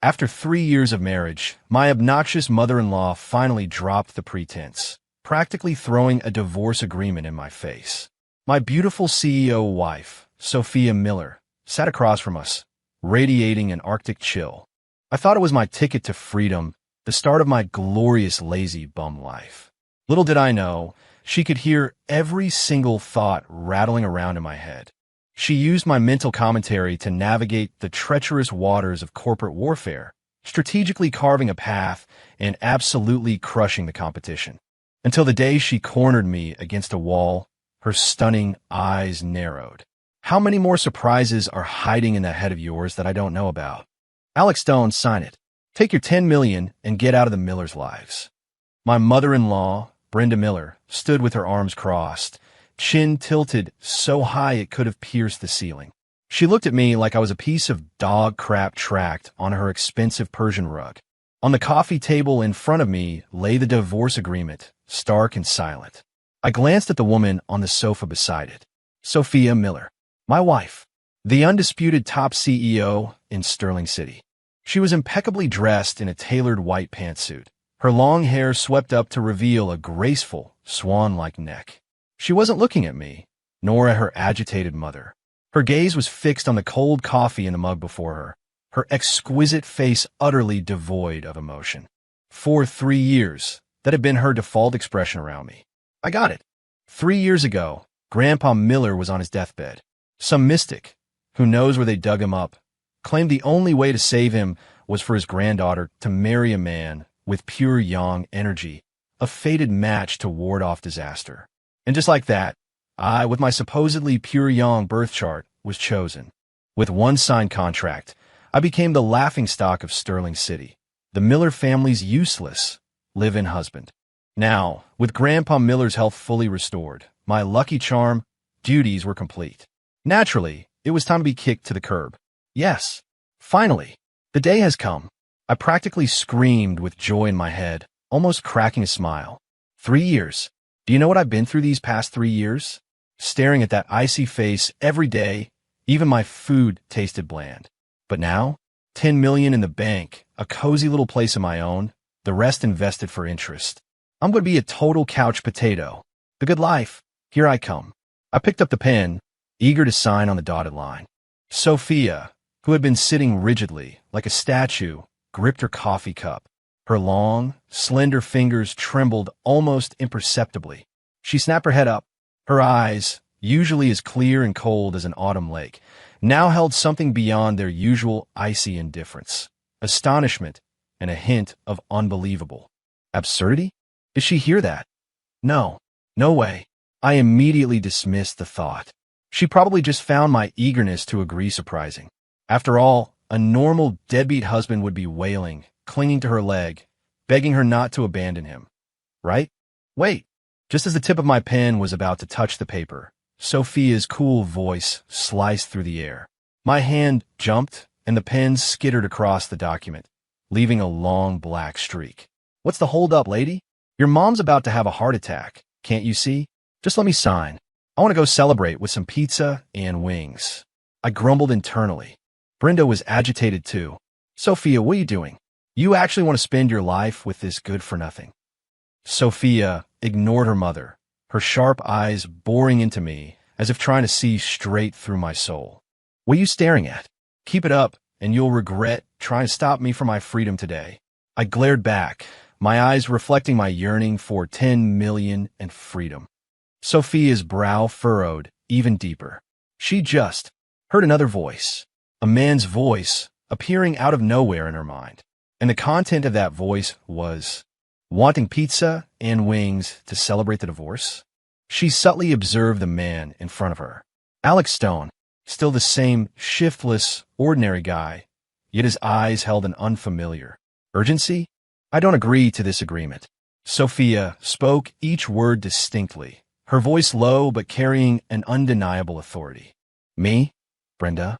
After 3 years of marriage, my obnoxious mother-in-law finally dropped the pretense, practically throwing a divorce agreement in my face. My beautiful CEO wife, Sophia Miller, sat across from us, radiating an Arctic chill. I thought it was my ticket to freedom, the start of my glorious lazy bum life. Little did I know, she could hear every single thought rattling around in my head. She used my mental commentary to navigate the treacherous waters of corporate warfare, strategically carving a path and absolutely crushing the competition. Until the day she cornered me against a wall, her stunning eyes narrowed. How many more surprises are hiding in that head of yours that I don't know about? Alex Stone, sign it. Take your $10 million and get out of the Millers' lives. My mother-in-law, Brenda Miller, stood with her arms crossed, chin tilted so high it could have pierced the ceiling. She looked at me like I was a piece of dog crap tracked on her expensive Persian rug. On the coffee table in front of me lay the divorce agreement, stark and silent. I glanced at the woman on the sofa beside it. Sophia Miller, my wife, the undisputed top CEO in Sterling City. She was impeccably dressed in a tailored white pantsuit, her long hair swept up to reveal a graceful, swan-like neck. She wasn't looking at me, nor at her agitated mother. Her gaze was fixed on the cold coffee in the mug before her, her exquisite face utterly devoid of emotion. For 3 years, that had been her default expression around me. I got it. 3 years ago, Grandpa Miller was on his deathbed. Some mystic, who knows where they dug him up, claimed the only way to save him was for his granddaughter to marry a man with pure yang energy, a fated match to ward off disaster. And just like that, I, with my supposedly pure yang birth chart, was chosen. With one signed contract, I became the laughingstock of Sterling City, the Miller family's useless live-in husband. Now, with Grandpa Miller's health fully restored, my lucky charm duties were complete. Naturally, it was time to be kicked to the curb. Yes, finally, the day has come. I practically screamed with joy in my head, almost cracking a smile. 3 years. Do you know what I've been through these past 3 years? Staring at that icy face every day, even my food tasted bland. But now, 10 million in the bank, a cozy little place of my own, the rest invested for interest. I'm going to be a total couch potato. The good life. Here I come. I picked up the pen, eager to sign on the dotted line. Sophia, who had been sitting rigidly, like a statue, gripped her coffee cup. Her long, slender fingers trembled almost imperceptibly. She snapped her head up. Her eyes, usually as clear and cold as an autumn lake, now held something beyond their usual icy indifference. Astonishment and a hint of unbelievable. Absurdity? Did she hear that? No. No way. I immediately dismissed the thought. She probably just found my eagerness to agree surprising. After all, a normal deadbeat husband would be wailing, clinging to her leg, begging her not to abandon him. Right? Wait. Just as the tip of my pen was about to touch the paper, Sophia's cool voice sliced through the air. My hand jumped, and the pen skittered across the document, leaving a long black streak. What's the hold-up, lady? Your mom's about to have a heart attack. Can't you see? Just let me sign. I want to go celebrate with some pizza and wings. I grumbled internally. Brenda was agitated too. Sophia, what are you doing? You actually want to spend your life with this good-for-nothing? Sophia ignored her mother, her sharp eyes boring into me as if trying to see straight through my soul. What are you staring at? Keep it up, and you'll regret trying to stop me from my freedom today. I glared back, my eyes reflecting my yearning for 10 million and freedom. Sophia's brow furrowed even deeper. She just heard another voice, a man's voice appearing out of nowhere in her mind. And the content of that voice was, wanting pizza and wings to celebrate the divorce? She subtly observed the man in front of her. Alex Stone, still the same shiftless, ordinary guy, yet his eyes held an unfamiliar urgency. I don't agree to this agreement. Sophia spoke each word distinctly, her voice low but carrying an undeniable authority. Me? Brenda?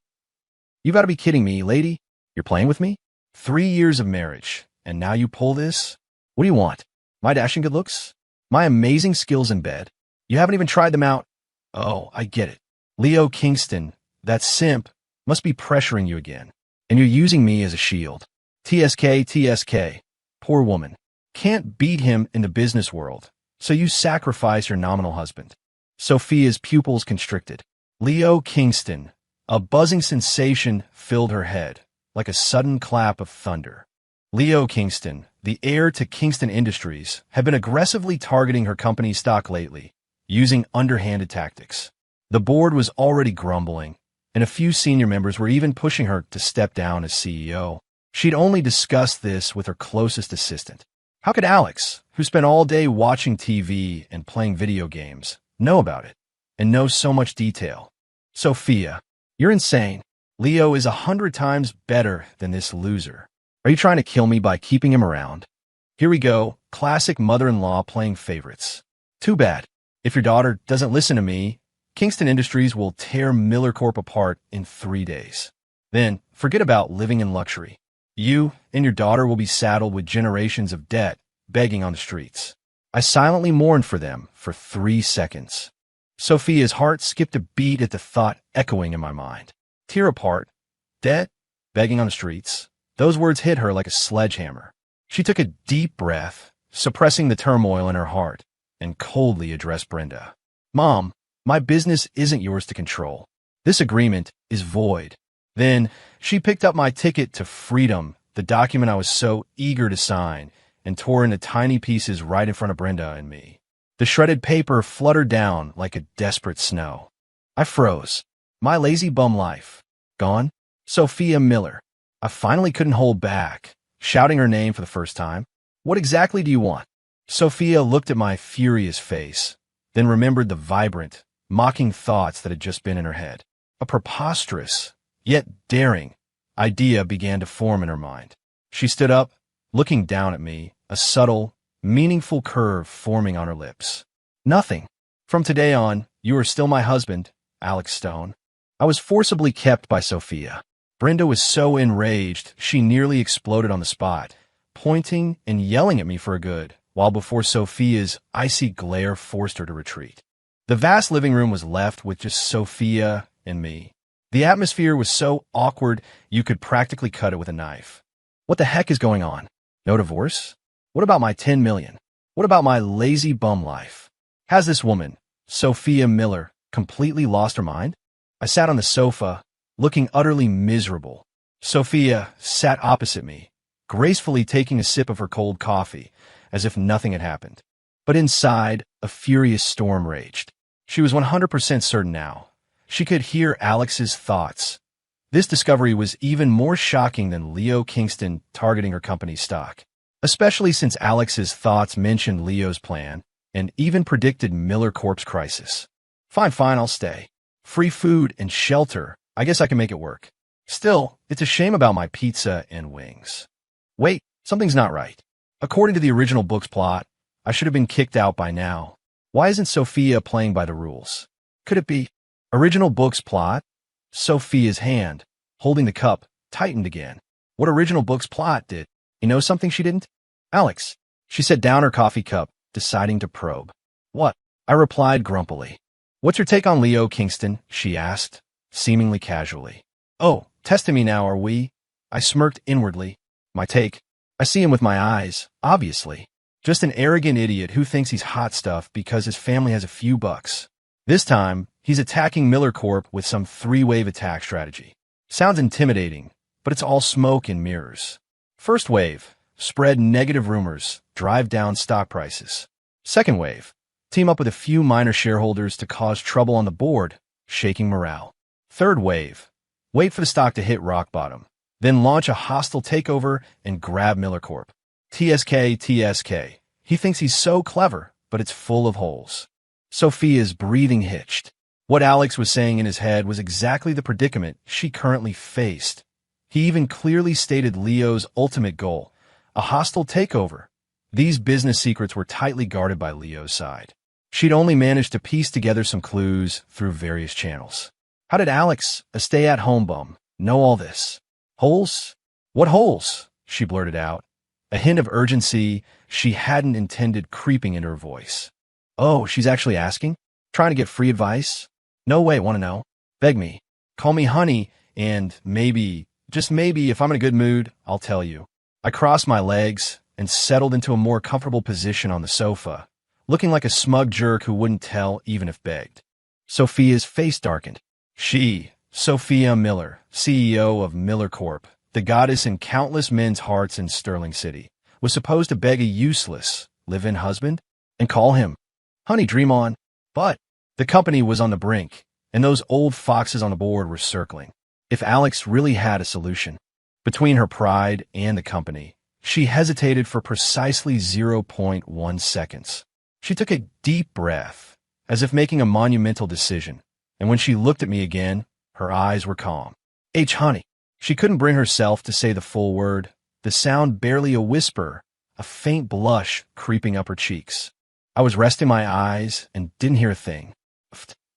You gotta be kidding me, lady. You're playing with me? 3 years of marriage, and now you pull this? What do you want? My dashing good looks? My amazing skills in bed? You haven't even tried them out? Oh, I get it. Leo Kingston, that simp, must be pressuring you again, and you're using me as a shield. TSK. Poor woman. Can't beat him in the business world, so you sacrifice your nominal husband. Sophia's pupils constricted. Leo Kingston. A buzzing sensation filled her head, like a sudden clap of thunder. Leo Kingston, the heir to Kingston Industries, had been aggressively targeting her company's stock lately, using underhanded tactics. The board was already grumbling, and a few senior members were even pushing her to step down as CEO. She'd only discussed this with her closest assistant. How could Alex, who spent all day watching TV and playing video games, know about it, and know so much detail? Sophia, you're insane. Leo is 100 times better than this loser. Are you trying to kill me by keeping him around? Here we go, classic mother-in-law playing favorites. Too bad. If your daughter doesn't listen to me, Kingston Industries will tear Miller Corp apart in 3 days. Then, forget about living in luxury. You and your daughter will be saddled with generations of debt, begging on the streets. I silently mourned for them for 3 seconds. Sophia's heart skipped a beat at the thought echoing in my mind. Tear apart, debt, begging on the streets. Those words hit her like a sledgehammer. She took a deep breath, suppressing the turmoil in her heart, and coldly addressed Brenda. Mom, my business isn't yours to control. This agreement is void. Then she picked up my ticket to freedom, the document I was so eager to sign, and tore into tiny pieces right in front of Brenda and me. The shredded paper fluttered down like a desperate snow. I froze. My lazy bum life. Gone? Sophia Miller. I finally couldn't hold back, shouting her name for the first time. What exactly do you want? Sophia looked at my furious face, then remembered the vibrant, mocking thoughts that had just been in her head. A preposterous, yet daring, idea began to form in her mind. She stood up, looking down at me, a subtle, meaningful curve forming on her lips. Nothing. From today on, you are still my husband, Alex Stone. I was forcibly kept by Sophia. Brenda was so enraged, she nearly exploded on the spot, pointing and yelling at me for a good, while before Sophia's icy glare forced her to retreat. The vast living room was left with just Sophia and me. The atmosphere was so awkward you could practically cut it with a knife. What the heck is going on? No divorce? What about my 10 million? What about my lazy bum life? Has this woman, Sophia Miller, completely lost her mind? I sat on the sofa, looking utterly miserable. Sophia sat opposite me, gracefully taking a sip of her cold coffee, as if nothing had happened. But inside, a furious storm raged. She was 100% certain now. She could hear Alex's thoughts. This discovery was even more shocking than Leo Kingston targeting her company's stock, especially since Alex's thoughts mentioned Leo's plan and even predicted Miller Corp's crisis. Fine, I'll stay. Free food and shelter. I guess I can make it work. Still, it's a shame about my pizza and wings. Wait, something's not right. According to the original book's plot, I should have been kicked out by now. Why isn't Sophia playing by the rules? Could it be? Original book's plot? Sophia's hand, holding the cup, tightened again. What original book's plot did? You know something she didn't? Alex. She set down her coffee cup, deciding to probe. What? I replied grumpily. What's your take on Leo Kingston? She asked, seemingly casually. Oh, testing me now, are we? I smirked inwardly. My take? I see him with my eyes, obviously. Just an arrogant idiot who thinks he's hot stuff because his family has a few bucks. This time, he's attacking Miller Corp with some 3-wave attack strategy. Sounds intimidating, but it's all smoke and mirrors. First wave, spread negative rumors, drive down stock prices. Second wave, team up with a few minor shareholders to cause trouble on the board, shaking morale. Third wave, wait for the stock to hit rock bottom, then launch a hostile takeover and grab Miller Corp. TSK. He thinks he's so clever, but it's full of holes. Sophia's breathing hitched. What Alex was saying in his head was exactly the predicament she currently faced. He even clearly stated Leo's ultimate goal, a hostile takeover. These business secrets were tightly guarded by Leo's side. She'd only managed to piece together some clues through various channels. How did Alex, a stay-at-home bum, know all this? Holes? What holes? She blurted out, a hint of urgency she hadn't intended creeping into her voice. Oh, she's actually asking? Trying to get free advice? No way, want to know? Beg me. Call me honey, and maybe, just maybe, if I'm in a good mood, I'll tell you. I crossed my legs and settled into a more comfortable position on the sofa, looking like a smug jerk who wouldn't tell even if begged. Sophia's face darkened. She, Sophia Miller, CEO of Miller Corp., the goddess in countless men's hearts in Sterling City, was supposed to beg a useless, live-in husband and call him, "Honey, dream on." But the company was on the brink, and those old foxes on the board were circling. If Alex really had a solution, between her pride and the company, she hesitated for precisely zero point 0.1 seconds. She took a deep breath, as if making a monumental decision, and when she looked at me again, her eyes were calm. Honey. She couldn't bring herself to say the full word, the sound barely a whisper, a faint blush creeping up her cheeks. I was resting my eyes and didn't hear a thing.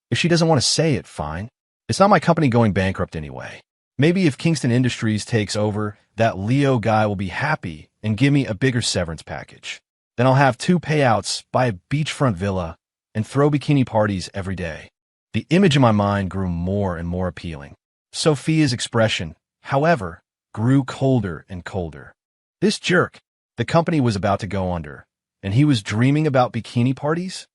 If she doesn't want to say it, fine. It's not my company going bankrupt anyway. Maybe if Kingston Industries takes over, that Leo guy will be happy and give me a bigger severance package. Then I'll have 2 payouts, buy a beachfront villa, and throw bikini parties every day. The image in my mind grew more and more appealing. Sophia's expression, however, grew colder and colder. This jerk, the company was about to go under, and he was dreaming about bikini parties?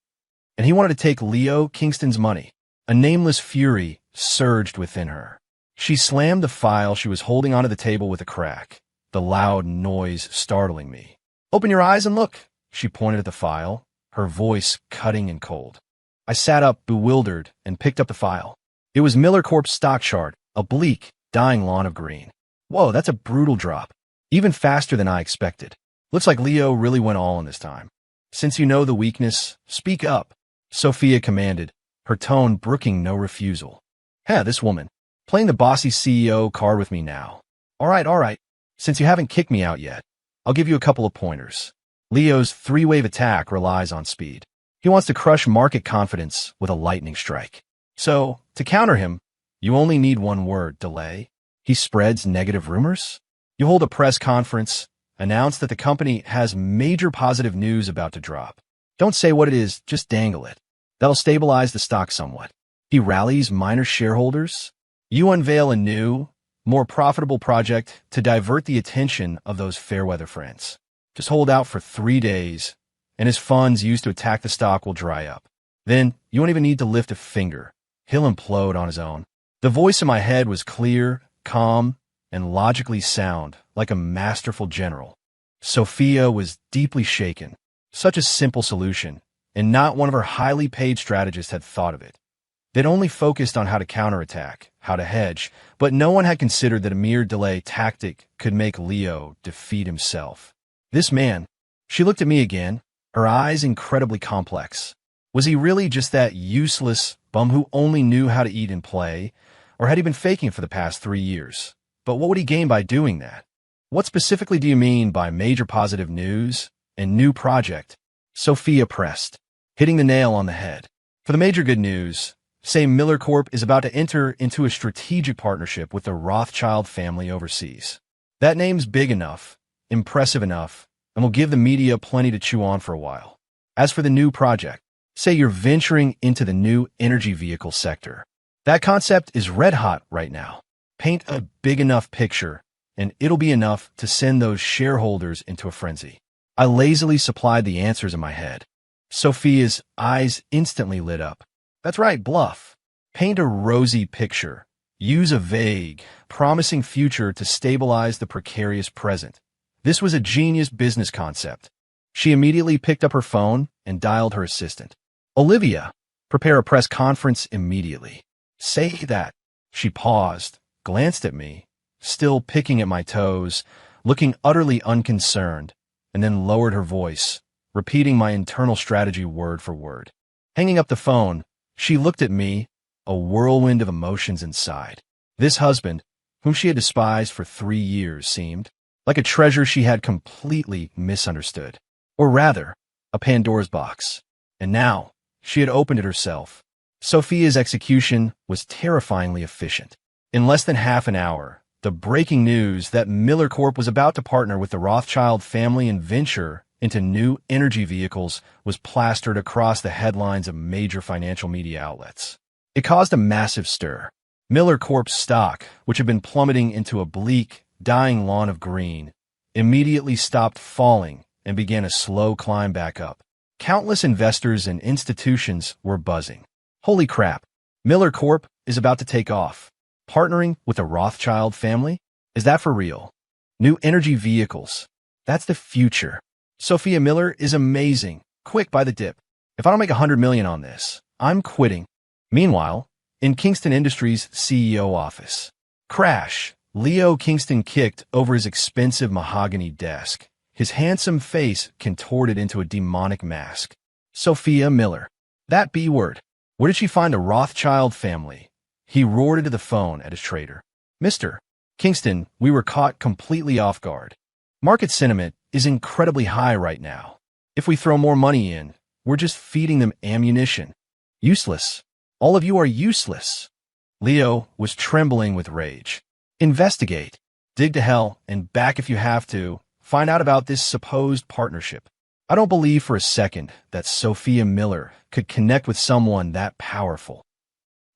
And he wanted to take Leo Kingston's money. A nameless fury surged within her. She slammed the file she was holding onto the table with a crack, the loud noise startling me. "Open your eyes and look," she pointed at the file, her voice cutting and cold. I sat up, bewildered, and picked up the file. It was Miller Corp's stock chart, a bleak, dying lawn of green. Whoa, that's a brutal drop. Even faster than I expected. Looks like Leo really went all in this time. "Since you know the weakness, speak up," Sophia commanded, her tone brooking no refusal. This woman, playing the bossy CEO card with me now. All right. Since you haven't kicked me out yet, I'll give you a couple of pointers. Leo's 3-wave attack relies on speed. He wants to crush market confidence with a lightning strike. So, to counter him, you only need one word, delay. He spreads negative rumors. You hold a press conference, announce that the company has major positive news about to drop. Don't say what it is, just dangle it. That'll stabilize the stock somewhat. He rallies minor shareholders. You unveil a new, more profitable project to divert the attention of those fair-weather friends. Just hold out for 3 days, and his funds used to attack the stock will dry up. Then, you won't even need to lift a finger. He'll implode on his own. The voice in my head was clear, calm, and logically sound, like a masterful general. Sophia was deeply shaken. Such a simple solution, and not one of her highly paid strategists had thought of it. They'd only focused on how to counterattack, how to hedge, but no one had considered that a mere delay tactic could make Leo defeat himself. This man, she looked at me again, her eyes incredibly complex. Was he really just that useless bum who only knew how to eat and play, or had he been faking it for the past 3 years? But what would he gain by doing that? What specifically do you mean by major positive news and new project? Sophia pressed, hitting the nail on the head. For the major good news, say Miller Corp is about to enter into a strategic partnership with the Rothschild family overseas. That name's big enough, impressive enough, and will give the media plenty to chew on for a while. As for the new project, say you're venturing into the new energy vehicle sector. That concept is red hot right now. Paint a big enough picture, and it'll be enough to send those shareholders into a frenzy. I lazily supplied the answers in my head. Sophia's eyes instantly lit up. That's right, bluff. Paint a rosy picture. Use a vague, promising future to stabilize the precarious present. This was a genius business concept. She immediately picked up her phone and dialed her assistant. Olivia, prepare a press conference immediately. Say that. She paused, glanced at me, still picking at my toes, looking utterly unconcerned, and then lowered her voice, repeating my internal strategy word for word. Hanging up the phone, she looked at me, a whirlwind of emotions inside. This husband, whom she had despised for 3 years, seemed like a treasure she had completely misunderstood. Or rather, a Pandora's box. And now, she had opened it herself. Sophia's execution was terrifyingly efficient. In less than half an hour, the breaking news that Miller Corp was about to partner with the Rothschild family and venture into new energy vehicles was plastered across the headlines of major financial media outlets. It caused a massive stir. Miller Corp's stock, which had been plummeting into a bleak, dying lawn of green, immediately stopped falling and began a slow climb back up. Countless investors and institutions were buzzing. Holy crap, Miller Corp is about to take off. Partnering with the Rothschild family? Is that for real? New energy vehicles. That's the future. Sophia Miller is amazing. Quick, buy the dip. If I don't make $100 million on this, I'm quitting. Meanwhile, in Kingston Industries' CEO office. Crash. Leo Kingston kicked over his expensive mahogany desk. His handsome face contorted into a demonic mask. Sophia Miller. That B word. Where did she find the Rothschild family? He roared into the phone at his trader. Mr. Kingston, we were caught completely off guard. Market sentiment is incredibly high right now. If we throw more money in, we're just feeding them ammunition. Useless. All of you are useless. Leo was trembling with rage. Investigate. Dig to hell and back if you have to. Find out about this supposed partnership. I don't believe for a second that Sophia Miller could connect with someone that powerful.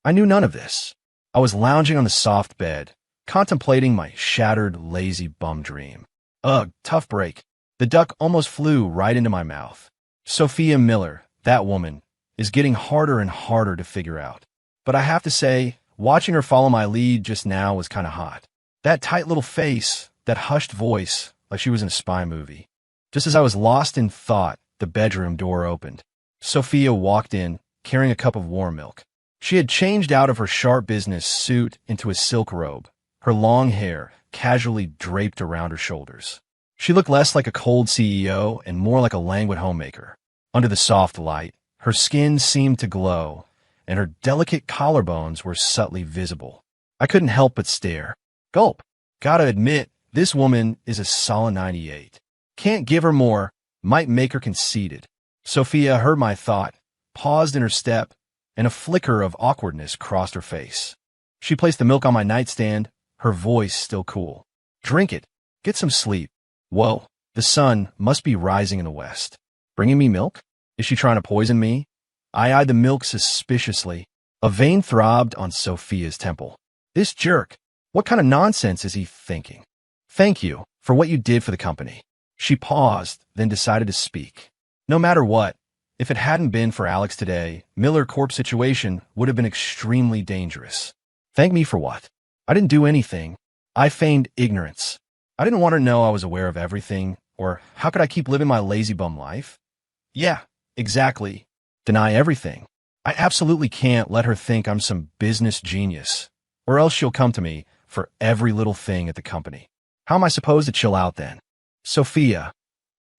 I knew none of this. I was lounging on the soft bed, contemplating my shattered, lazy bum dream. Ugh, tough break. The duck almost flew right into my mouth. Sophia Miller, that woman, is getting harder and harder to figure out. But I have to say, watching her follow my lead just now was kind of hot. That tight little face, that hushed voice, like she was in a spy movie. Just as I was lost in thought, the bedroom door opened. Sophia walked in, carrying a cup of warm milk. She had changed out of her sharp business suit into a silk robe, her long hair casually draped around her shoulders. She looked less like a cold CEO and more like a languid homemaker. Under the soft light, her skin seemed to glow, and her delicate collarbones were subtly visible. I couldn't help but stare. Gulp. Gotta admit, this woman is a solid 98. Can't give her more, might make her conceited. Sophia heard my thought, paused in her step, and a flicker of awkwardness crossed her face. She placed the milk on my nightstand, her voice still cool. Drink it. Get some sleep. Whoa, the sun must be rising in the west. Bringing me milk? Is she trying to poison me? I eyed the milk suspiciously. A vein throbbed on Sophia's temple. This jerk. What kind of nonsense is he thinking? Thank you for what you did for the company. She paused, then decided to speak. No matter what, if it hadn't been for Alex today, Miller Corp's situation would have been extremely dangerous. Thank me for what? I didn't do anything. I feigned ignorance. I didn't want her to know I was aware of everything, or how could I keep living my lazy bum life? Yeah, exactly. Deny everything. I absolutely can't let her think I'm some business genius, or else she'll come to me for every little thing at the company. How am I supposed to chill out then? Sophia.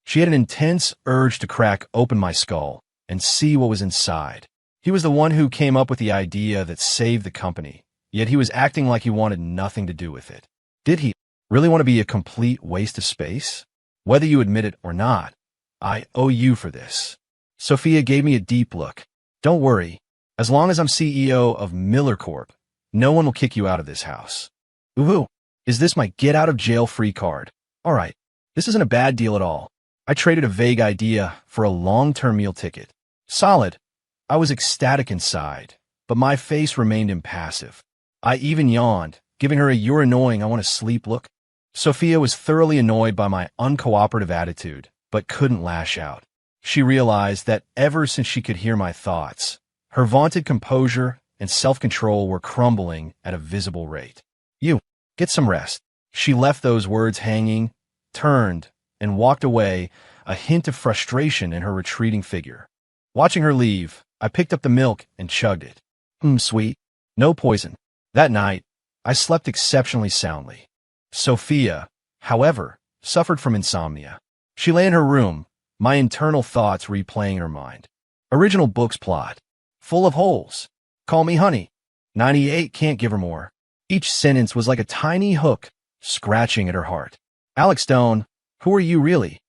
She had an intense urge to crack open my skull and see what was inside. He was the one who came up with the idea that saved the company, yet he was acting like he wanted nothing to do with it. Did he really want to be a complete waste of space? Whether you admit it or not, I owe you for this. Sophia gave me a deep look. Don't worry. As long as I'm CEO of Miller Corp, no one will kick you out of this house. Ooh, is this my get-out-of-jail-free card? All right, this isn't a bad deal at all. I traded a vague idea for a long-term meal ticket. Solid. I was ecstatic inside, but my face remained impassive. I even yawned, giving her a "you're annoying, I want to sleep" look. Sophia was thoroughly annoyed by my uncooperative attitude, but couldn't lash out. She realized that ever since she could hear my thoughts, her vaunted composure and self-control were crumbling at a visible rate. You, get some rest. She left those words hanging, turned, and walked away, a hint of frustration in her retreating figure. Watching her leave, I picked up the milk and chugged it. Sweet. No poison. That night, I slept exceptionally soundly. Sophia, however, suffered from insomnia. She lay in her room, my internal thoughts replaying in her mind. Original book's plot. Full of holes. Call me honey. 98 can't give her more. Each sentence was like a tiny hook, scratching at her heart. Alex Stone, who are you really?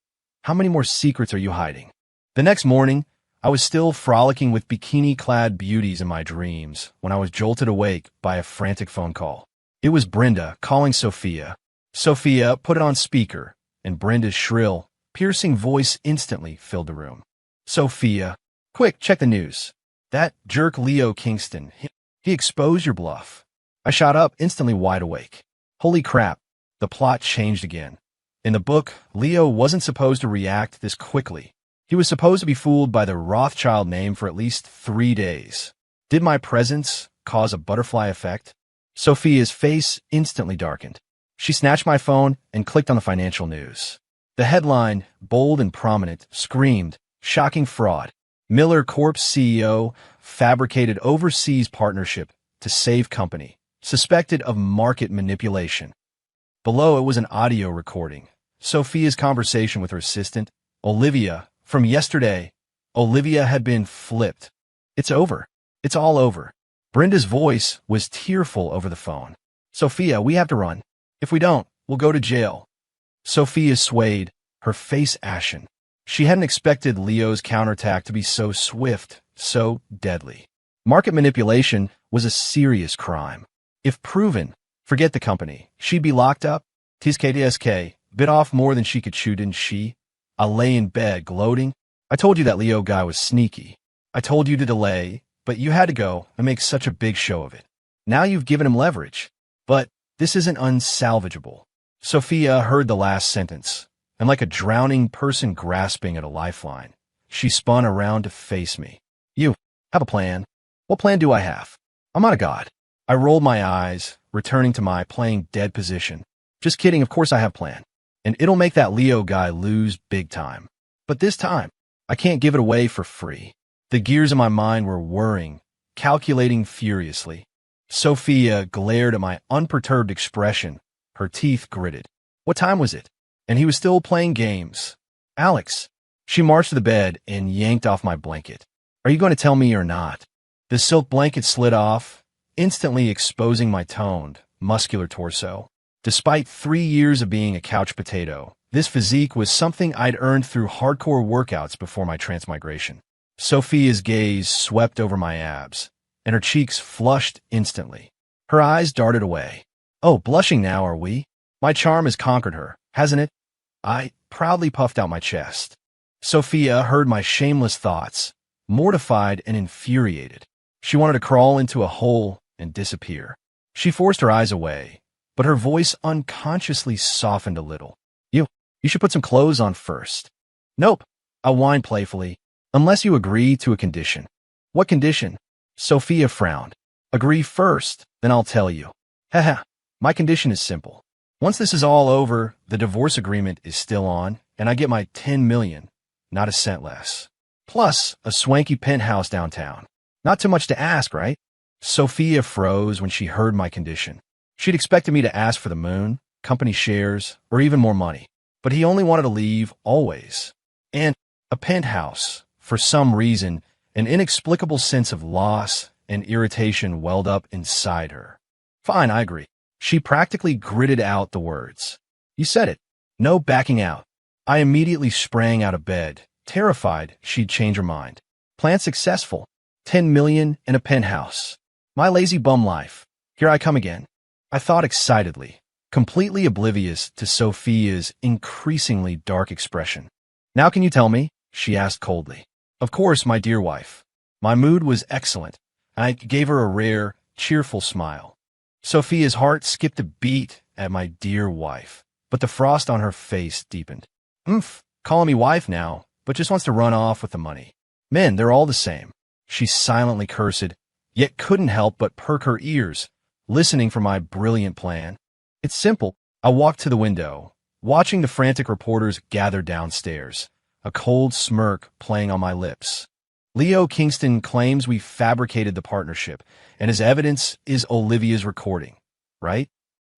How many more secrets are you hiding? The next morning, I was still frolicking with bikini-clad beauties in my dreams when I was jolted awake by a frantic phone call. It was Brenda calling Sophia. Sophia put it on speaker, and Brenda's shrill, piercing voice instantly filled the room. Sophia, quick, check the news. That jerk Leo Kingston, he exposed your bluff. I shot up, instantly wide awake. Holy crap, the plot changed again. In the book, Leo wasn't supposed to react this quickly. He was supposed to be fooled by the Rothschild name for at least 3 days. Did my presence cause a butterfly effect? Sophia's face instantly darkened. She snatched my phone and clicked on the financial news. The headline, bold and prominent, screamed, "Shocking fraud. Miller Corp's CEO fabricated overseas partnership to save company, suspected of market manipulation." Below it was an audio recording. Sophia's conversation with her assistant, Olivia, from yesterday. Olivia had been flipped. "It's over. It's all over." Brenda's voice was tearful over the phone. "Sophia, we have to run. If we don't, we'll go to jail." Sophia swayed, her face ashen. She hadn't expected Leo's counterattack to be so swift, so deadly. Market manipulation was a serious crime. If proven, forget the company. She'd be locked up. TSK bit off more than she could chew, didn't she? I lay in bed, gloating. "I told you that Leo guy was sneaky. I told you to delay, but you had to go and make such a big show of it. Now you've given him leverage. But this isn't unsalvageable." Sophia heard the last sentence, and like a drowning person grasping at a lifeline, she spun around to face me. "You have a plan?" "What plan do I have? I'm not a god." I rolled my eyes, returning to my playing dead position. "Just kidding, of course I have a plan. And it'll make that Leo guy lose big time. But this time, I can't give it away for free." The gears in my mind were whirring, calculating furiously. Sophia glared at my unperturbed expression, her teeth gritted. What time was it? And he was still playing games. "Alex." She marched to the bed and yanked off my blanket. "Are you going to tell me or not?" The silk blanket slid off, instantly exposing my toned, muscular torso. Despite 3 years of being a couch potato, this physique was something I'd earned through hardcore workouts before my transmigration. Sophia's gaze swept over my abs, and her cheeks flushed instantly. Her eyes darted away. "Oh, blushing now, are we? My charm has conquered her, hasn't it?" I proudly puffed out my chest. Sophia heard my shameless thoughts, mortified and infuriated. She wanted to crawl into a hole and disappear. She forced her eyes away, but her voice unconsciously softened a little. You should put some clothes on first." "Nope," I whined playfully, "unless you agree to a condition." "What condition?" Sophia frowned. "Agree first, then I'll tell you." "Haha, my condition is simple. Once this is all over, the divorce agreement is still on, and I get my 10 million, not a cent less. Plus a swanky penthouse downtown. Not too much to ask, right?" Sophia froze when she heard my condition. She'd expected me to ask for the moon, company shares, or even more money. But he only wanted to leave, always. And a penthouse. For some reason, an inexplicable sense of loss and irritation welled up inside her. "Fine, I agree." She practically gritted out the words. "You said it. No backing out." I immediately sprang out of bed, terrified she'd change her mind. Plan successful. 10 million in a penthouse. My lazy bum life. Here I come again. I thought excitedly, completely oblivious to Sophia's increasingly dark expression. "Now can you tell me?" she asked coldly. "Of course, my dear wife." My mood was excellent. I gave her a rare, cheerful smile. Sophia's heart skipped a beat at my dear wife, but the frost on her face deepened. Calling me wife now, but just wants to run off with the money. Men, they're all the same. She silently cursed, yet couldn't help but perk her ears, listening for my brilliant plan. It's simple. I walked to the window, watching the frantic reporters gather downstairs, a cold smirk playing on my lips. Leo Kingston claims we fabricated the partnership, and his evidence is Olivia's recording, right?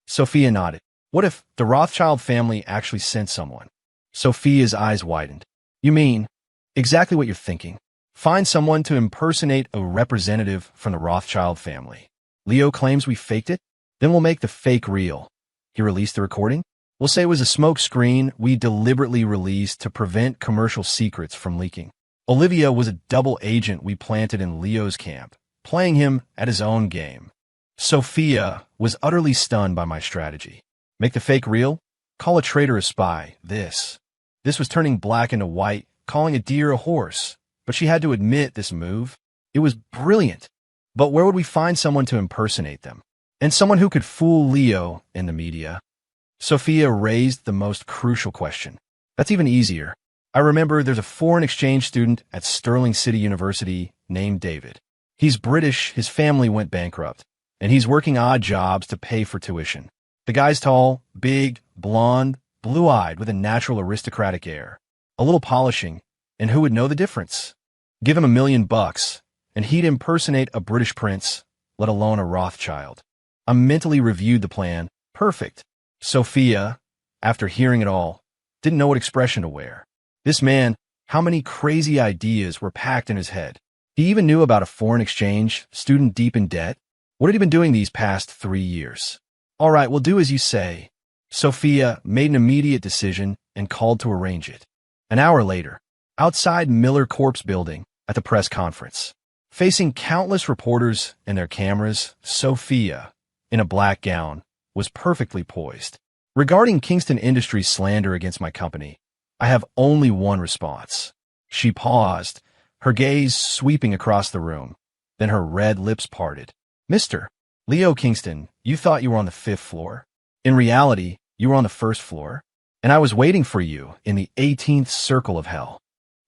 Sophia nodded. What if the Rothschild family actually sent someone? Sophia's eyes widened. You mean exactly what you're thinking. Find someone to impersonate a representative from the Rothschild family. Leo claims we faked it? Then we'll make the fake real. He released the recording? We'll say it was a smoke screen we deliberately released to prevent commercial secrets from leaking. Olivia was a double agent we planted in Leo's camp, playing him at his own game. Sophia was utterly stunned by my strategy. Make the fake real? Call a traitor a spy. This was turning black into white, calling a deer a horse. But she had to admit this move. It was brilliant. But where would we find someone to impersonate them? And someone who could fool Leo in the media? Sophia raised the most crucial question. That's even easier. I remember there's a foreign exchange student at Sterling City University named David. He's British, his family went bankrupt, and he's working odd jobs to pay for tuition. The guy's tall, big, blonde, blue-eyed with a natural aristocratic air. A little polishing, and who would know the difference? Give him $1 million, and he'd impersonate a British prince, let alone a Rothschild. I mentally reviewed the plan. Perfect. Sophia, after hearing it all, didn't know what expression to wear. This man, how many crazy ideas were packed in his head? He even knew about a foreign exchange student deep in debt. What had he been doing these past 3 years? All right, we'll do as you say. Sophia made an immediate decision and called to arrange it. An hour later, outside Miller Corp's building at the press conference, facing countless reporters and their cameras, Sophia, in a black gown, was perfectly poised. Regarding Kingston Industries' slander against my company, I have only one response. She paused, her gaze sweeping across the room. Then her red lips parted. Mr. Leo Kingston, you thought you were on the 5th floor. In reality, you were on the 1st floor, and I was waiting for you in the 18th circle of hell.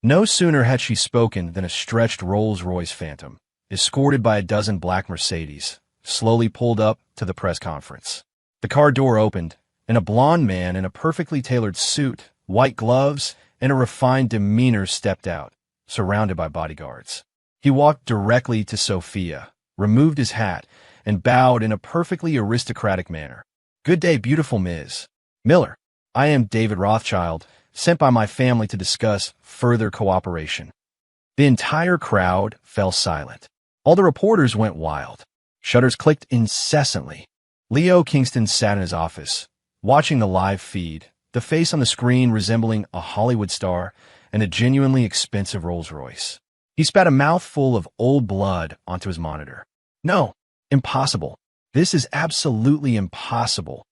No sooner had she spoken than a stretched Rolls-Royce Phantom, escorted by a dozen black Mercedes, slowly pulled up to the press conference. The car door opened, and a blond man in a perfectly tailored suit, white gloves, and a refined demeanor stepped out, surrounded by bodyguards. He walked directly to Sophia, removed his hat, and bowed in a perfectly aristocratic manner. Good day, beautiful Ms. Miller. I am David Rothschild, sent by my family to discuss further cooperation. The entire crowd fell silent. All the reporters went wild. Shutters clicked incessantly. Leo Kingston sat in his office, watching the live feed, the face on the screen resembling a Hollywood star and a genuinely expensive Rolls-Royce. He spat a mouthful of old blood onto his monitor. No, impossible. This is absolutely impossible.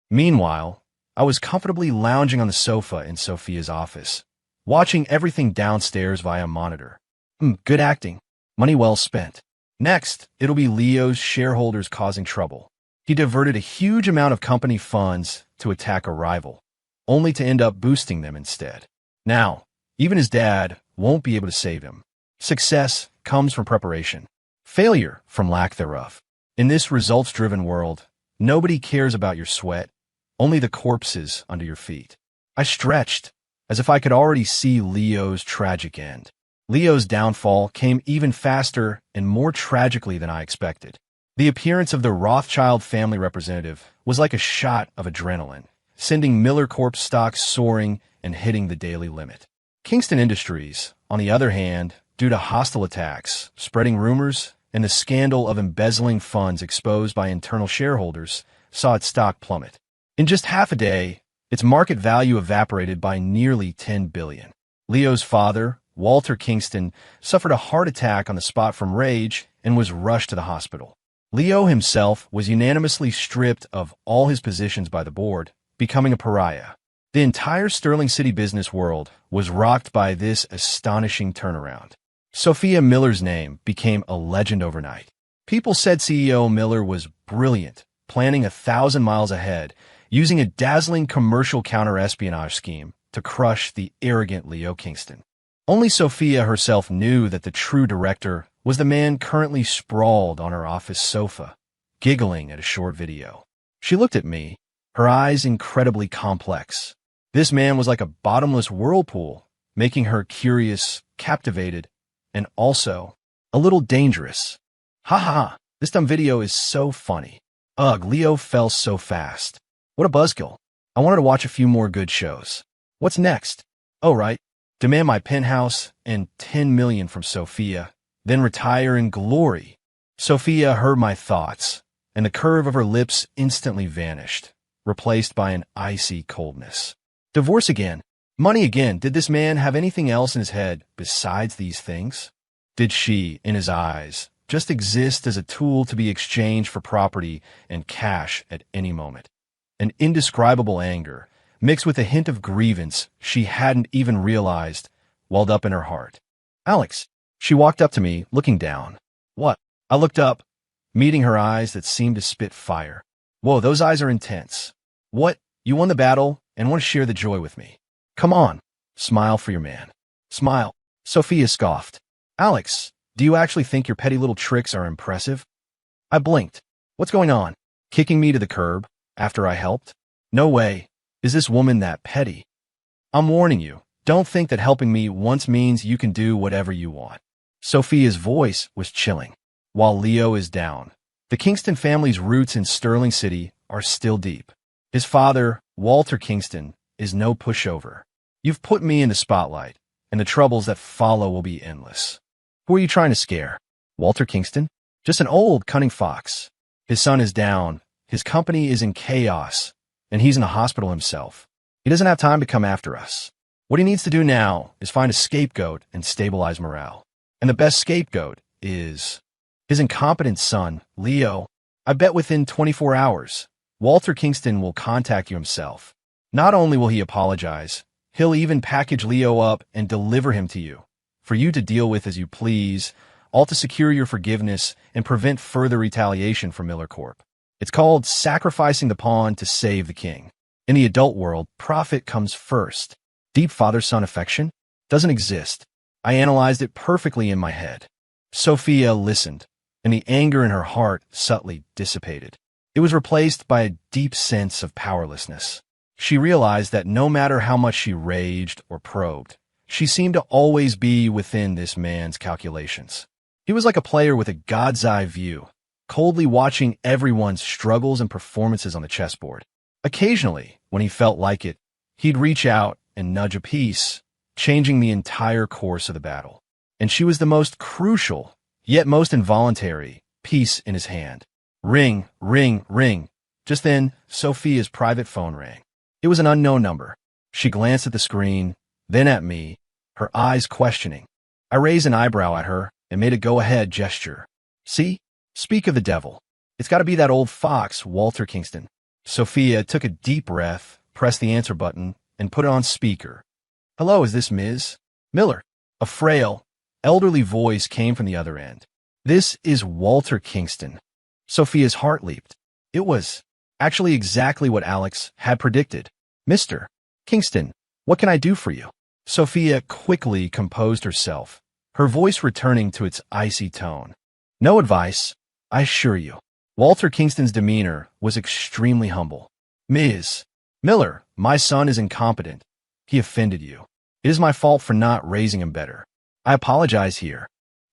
Meanwhile, I was comfortably lounging on the sofa in Sophia's office, watching everything downstairs via a monitor. Good acting. Money well spent. Next, it'll be Leo's shareholders causing trouble. He diverted a huge amount of company funds to attack a rival, only to end up boosting them instead. Now, even his dad won't be able to save him. Success comes from preparation. Failure from lack thereof. In this results-driven world, nobody cares about your sweat, only the corpses under your feet. I stretched, as if I could already see Leo's tragic end. Leo's downfall came even faster and more tragically than I expected. The appearance of the Rothschild family representative was like a shot of adrenaline, sending Miller Corp stocks soaring and hitting the daily limit. Kingston Industries, on the other hand, due to hostile attacks, spreading rumors, and the scandal of embezzling funds exposed by internal shareholders, saw its stock plummet. In just half a day, its market value evaporated by nearly $10 billion. Leo's father, Walter Kingston, suffered a heart attack on the spot from rage and was rushed to the hospital. Leo himself was unanimously stripped of all his positions by the board, becoming a pariah. The entire Sterling City business world was rocked by this astonishing turnaround. Sophia Miller's name became a legend overnight. People said CEO Miller was brilliant, planning 1,000 miles ahead, using a dazzling commercial counter-espionage scheme to crush the arrogant Leo Kingston. Only Sophia herself knew that the true director was the man currently sprawled on her office sofa, giggling at a short video. She looked at me, her eyes incredibly complex. This man was like a bottomless whirlpool, making her curious, captivated, and also a little dangerous. Ha ha, this dumb video is so funny. Ugh, Leo fell so fast. What a buzzkill. I wanted to watch a few more good shows. What's next? Oh, right. Demand my penthouse and $10 million from Sophia, then retire in glory. Sophia heard my thoughts, and the curve of her lips instantly vanished, replaced by an icy coldness. Divorce again. Money again. Did this man have anything else in his head besides these things? Did she, in his eyes, just exist as a tool to be exchanged for property and cash at any moment? An indescribable anger, mixed with a hint of grievance she hadn't even realized, welled up in her heart. Alex. She walked up to me, looking down. What? I looked up, meeting her eyes that seemed to spit fire. Whoa, those eyes are intense. What? You won the battle and want to share the joy with me. Come on, smile for your man. Smile. Sophia scoffed. Alex, do you actually think your petty little tricks are impressive? I blinked. What's going on? Kicking me to the curb after I helped? No way. Is this woman that petty? I'm warning you, don't think that helping me once means you can do whatever you want. Sophia's voice was chilling. While Leo is down, the Kingston family's roots in Sterling City are still deep. His father, Walter Kingston, is no pushover. You've put me in the spotlight, and the troubles that follow will be endless. Who are you trying to scare? Walter Kingston? Just an old, cunning fox. His son is down, his company is in chaos, and he's in a hospital himself. He doesn't have time to come after us. What he needs to do now is find a scapegoat and stabilize morale. And the best scapegoat is his incompetent son, Leo. I bet within 24 hours, Walter Kingston will contact you himself. Not only will he apologize, he'll even package Leo up and deliver him to you, for you to deal with as you please, all to secure your forgiveness and prevent further retaliation from Miller Corp. It's called sacrificing the pawn to save the king. In the adult world, profit comes first. Deep father-son affection doesn't exist. I analyzed it perfectly in my head. Sophia listened, and the anger in her heart subtly dissipated. It was replaced by a deep sense of powerlessness. She realized that no matter how much she raged or probed, she seemed to always be within this man's calculations. He was like a player with a god's eye view, coldly watching everyone's struggles and performances on the chessboard. Occasionally, when he felt like it, he'd reach out and nudge a piece, changing the entire course of the battle. And she was the most crucial, yet most involuntary, piece in his hand. Ring, ring, ring. Just then, Sophia's private phone rang. It was an unknown number. She glanced at the screen, then at me, her eyes questioning. I raised an eyebrow at her and made a go-ahead gesture. See? Speak of the devil. It's got to be that old fox, Walter Kingston. Sophia took a deep breath, pressed the answer button, and put it on speaker. Hello, is this Ms. Miller? A frail, elderly voice came from the other end. This is Walter Kingston. Sophia's heart leaped. It was actually exactly what Alex had predicted. Mr. Kingston, what can I do for you? Sophia quickly composed herself, her voice returning to its icy tone. No advice, I assure you. Walter Kingston's demeanor was extremely humble. Ms. Miller, my son is incompetent. He offended you. It is my fault for not raising him better. I apologize here.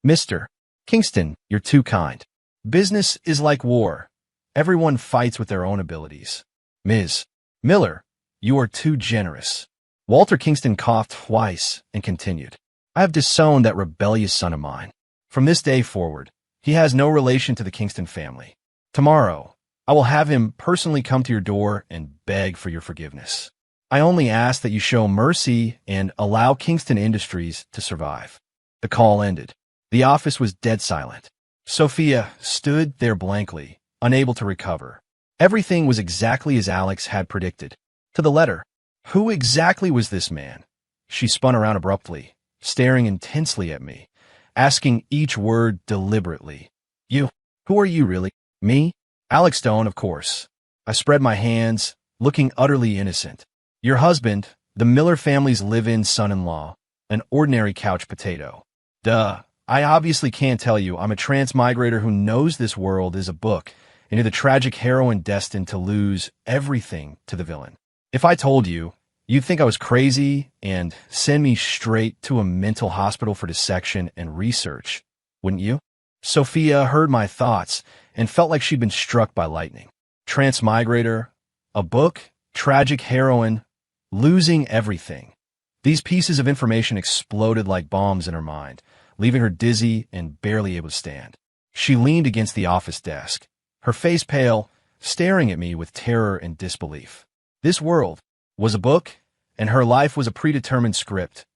Mr. Kingston, you're too kind. Business is like war. Everyone fights with their own abilities. Ms. Miller, you are too generous. Walter Kingston coughed twice and continued. I have disowned that rebellious son of mine. From this day forward, he has no relation to the Kingston family. Tomorrow, I will have him personally come to your door and beg for your forgiveness. I only ask that you show mercy and allow Kingston Industries to survive. The call ended. The office was dead silent. Sophia stood there blankly, unable to recover. Everything was exactly as Alex had predicted. To the letter. Who exactly was this man? She spun around abruptly, staring intensely at me, asking each word deliberately. You. Who are you really? Me? Alex Stone, of course. I spread my hands, looking utterly innocent. Your husband, the Miller family's live-in son-in-law, an ordinary couch potato. Duh. I obviously can't tell you I'm a transmigrator who knows this world is a book, and you're the tragic heroine destined to lose everything to the villain. If I told you, you'd think I was crazy and send me straight to a mental hospital for dissection and research, wouldn't you? Sophia heard my thoughts and felt like she'd been struck by lightning. Transmigrator, a book, tragic heroine, losing everything. These pieces of information exploded like bombs in her mind, leaving her dizzy and barely able to stand. She leaned against the office desk, her face pale, staring at me with terror and disbelief. This world was a book, and her life was a predetermined script.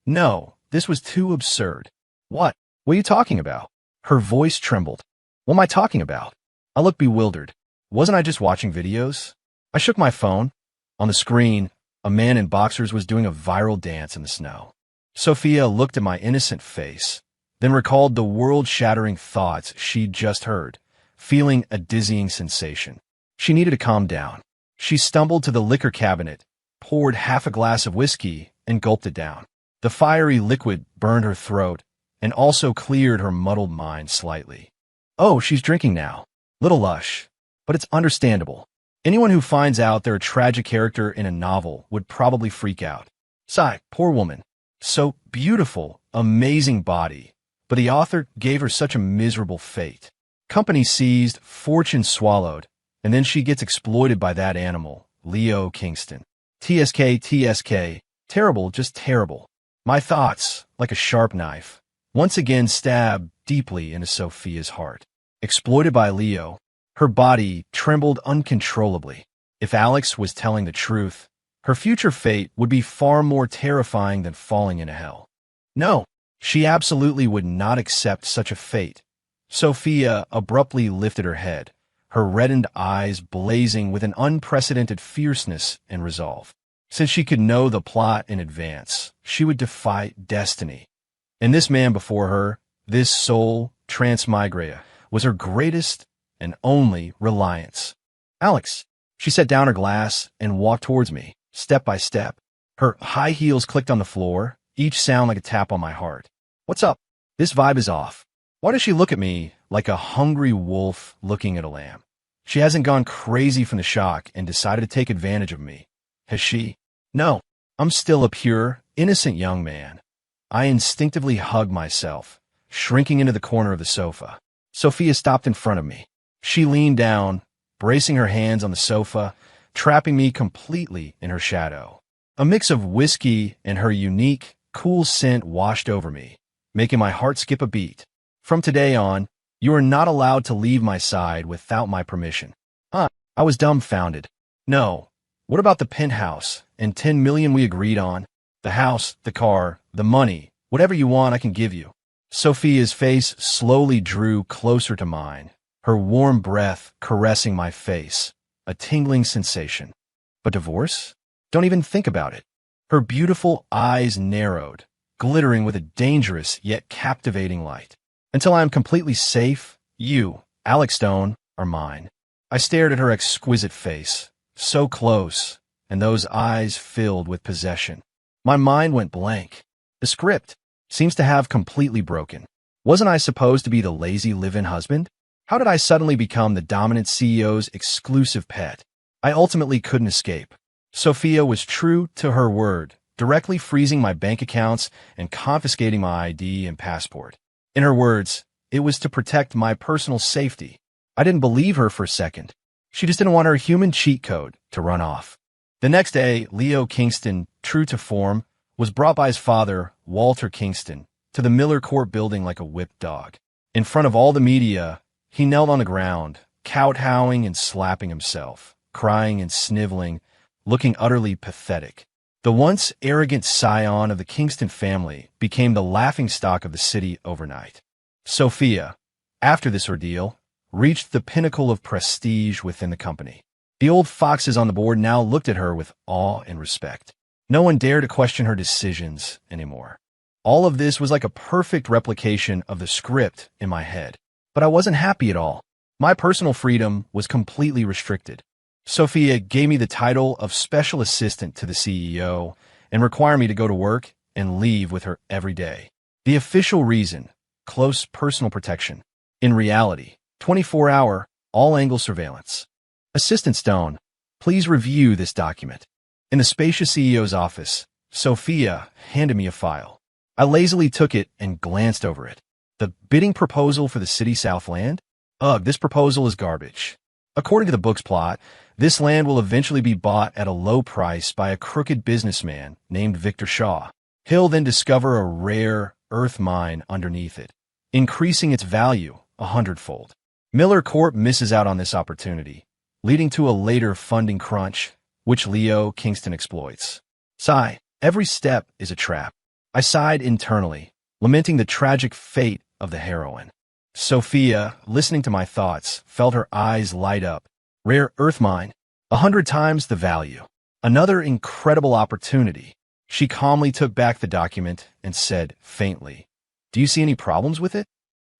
No, this was too absurd. What are you talking about? Her voice trembled. What am I talking about? I looked bewildered. Wasn't I just watching videos? I shook my phone. On the screen, a man in boxers was doing a viral dance in the snow. Sophia looked at my innocent face, then recalled the world-shattering thoughts she'd just heard, feeling a dizzying sensation. She needed to calm down. She stumbled to the liquor cabinet, poured half a glass of whiskey, and gulped it down. The fiery liquid burned her throat and also cleared her muddled mind slightly. Oh, she's drinking now. Little lush. But it's understandable. Anyone who finds out they're a tragic character in a novel would probably freak out. Sigh, poor woman. So beautiful, amazing body. But the author gave her such a miserable fate. Company seized, fortune swallowed, and then she gets exploited by that animal, Leo Kingston. TSK, TSK. Terrible, just terrible. My thoughts, like a sharp knife, once again stabbed deeply into Sophia's heart. Exploited by Leo, her body trembled uncontrollably. If Alex was telling the truth, her future fate would be far more terrifying than falling into hell. No, she absolutely would not accept such a fate. Sophia abruptly lifted her head, her reddened eyes blazing with an unprecedented fierceness and resolve. Since she could know the plot in advance, she would defy destiny. And this man before her, this soul transmigria, was her greatest and only reliance. Alex, she set down her glass and walked towards me, step by step. Her high heels clicked on the floor, each sound like a tap on my heart. What's up? This vibe is off. Why does she look at me like a hungry wolf looking at a lamb? She hasn't gone crazy from the shock and decided to take advantage of me, has she? No, I'm still a pure, innocent young man. I instinctively hugged myself, shrinking into the corner of the sofa. Sophia stopped in front of me. She leaned down, bracing her hands on the sofa, trapping me completely in her shadow. A mix of whiskey and her unique, cool scent washed over me, making my heart skip a beat. From today on, you are not allowed to leave my side without my permission. I was dumbfounded. No. What about the penthouse and 10 million we agreed on? The house, the car, the money, whatever you want I can give you. Sophia's face slowly drew closer to mine, her warm breath caressing my face, a tingling sensation. But divorce? Don't even think about it. Her beautiful eyes narrowed, glittering with a dangerous yet captivating light. Until I am completely safe, you, Alex Stone, are mine. I stared at her exquisite face, so close, and those eyes filled with possession. My mind went blank. The script seems to have completely broken. Wasn't I supposed to be the lazy live-in husband? How did I suddenly become the dominant CEO's exclusive pet? I ultimately couldn't escape. Sophia was true to her word, directly freezing my bank accounts and confiscating my ID and passport. In her words, it was to protect my personal safety. I didn't believe her for a second. She just didn't want her human cheat code to run off. The next day, Leo Kingston, true to form, was brought by his father, Walter Kingston, to the Miller Court building like a whipped dog. In front of all the media, he knelt on the ground, kowtowing and slapping himself, crying and sniveling, looking utterly pathetic. The once arrogant scion of the Kingston family became the laughingstock of the city overnight. Sophia, after this ordeal, reached the pinnacle of prestige within the company. The old foxes on the board now looked at her with awe and respect. No one dared to question her decisions anymore. All of this was like a perfect replication of the script in my head. But I wasn't happy at all. My personal freedom was completely restricted. Sophia gave me the title of special assistant to the CEO and required me to go to work and leave with her every day. The official reason, close personal protection. In reality, 24-hour, all-angle surveillance. Assistant Stone, please review this document. In the spacious CEO's office, Sophia handed me a file. I lazily took it and glanced over it. The bidding proposal for the city Southland? Ugh, this proposal is garbage. According to the book's plot, this land will eventually be bought at a low price by a crooked businessman named Victor Shaw. He'll then discover a rare earth mine underneath it, increasing its value 100-fold. Miller Corp misses out on this opportunity, leading to a later funding crunch, which Leo Kingston exploits. Sigh, every step is a trap. I sighed internally, lamenting the tragic fate of the heroine. Sophia, listening to my thoughts, felt her eyes light up. Rare earth mine, 100 times the value. Another incredible opportunity. She calmly took back the document and said faintly, "Do you see any problems with it?"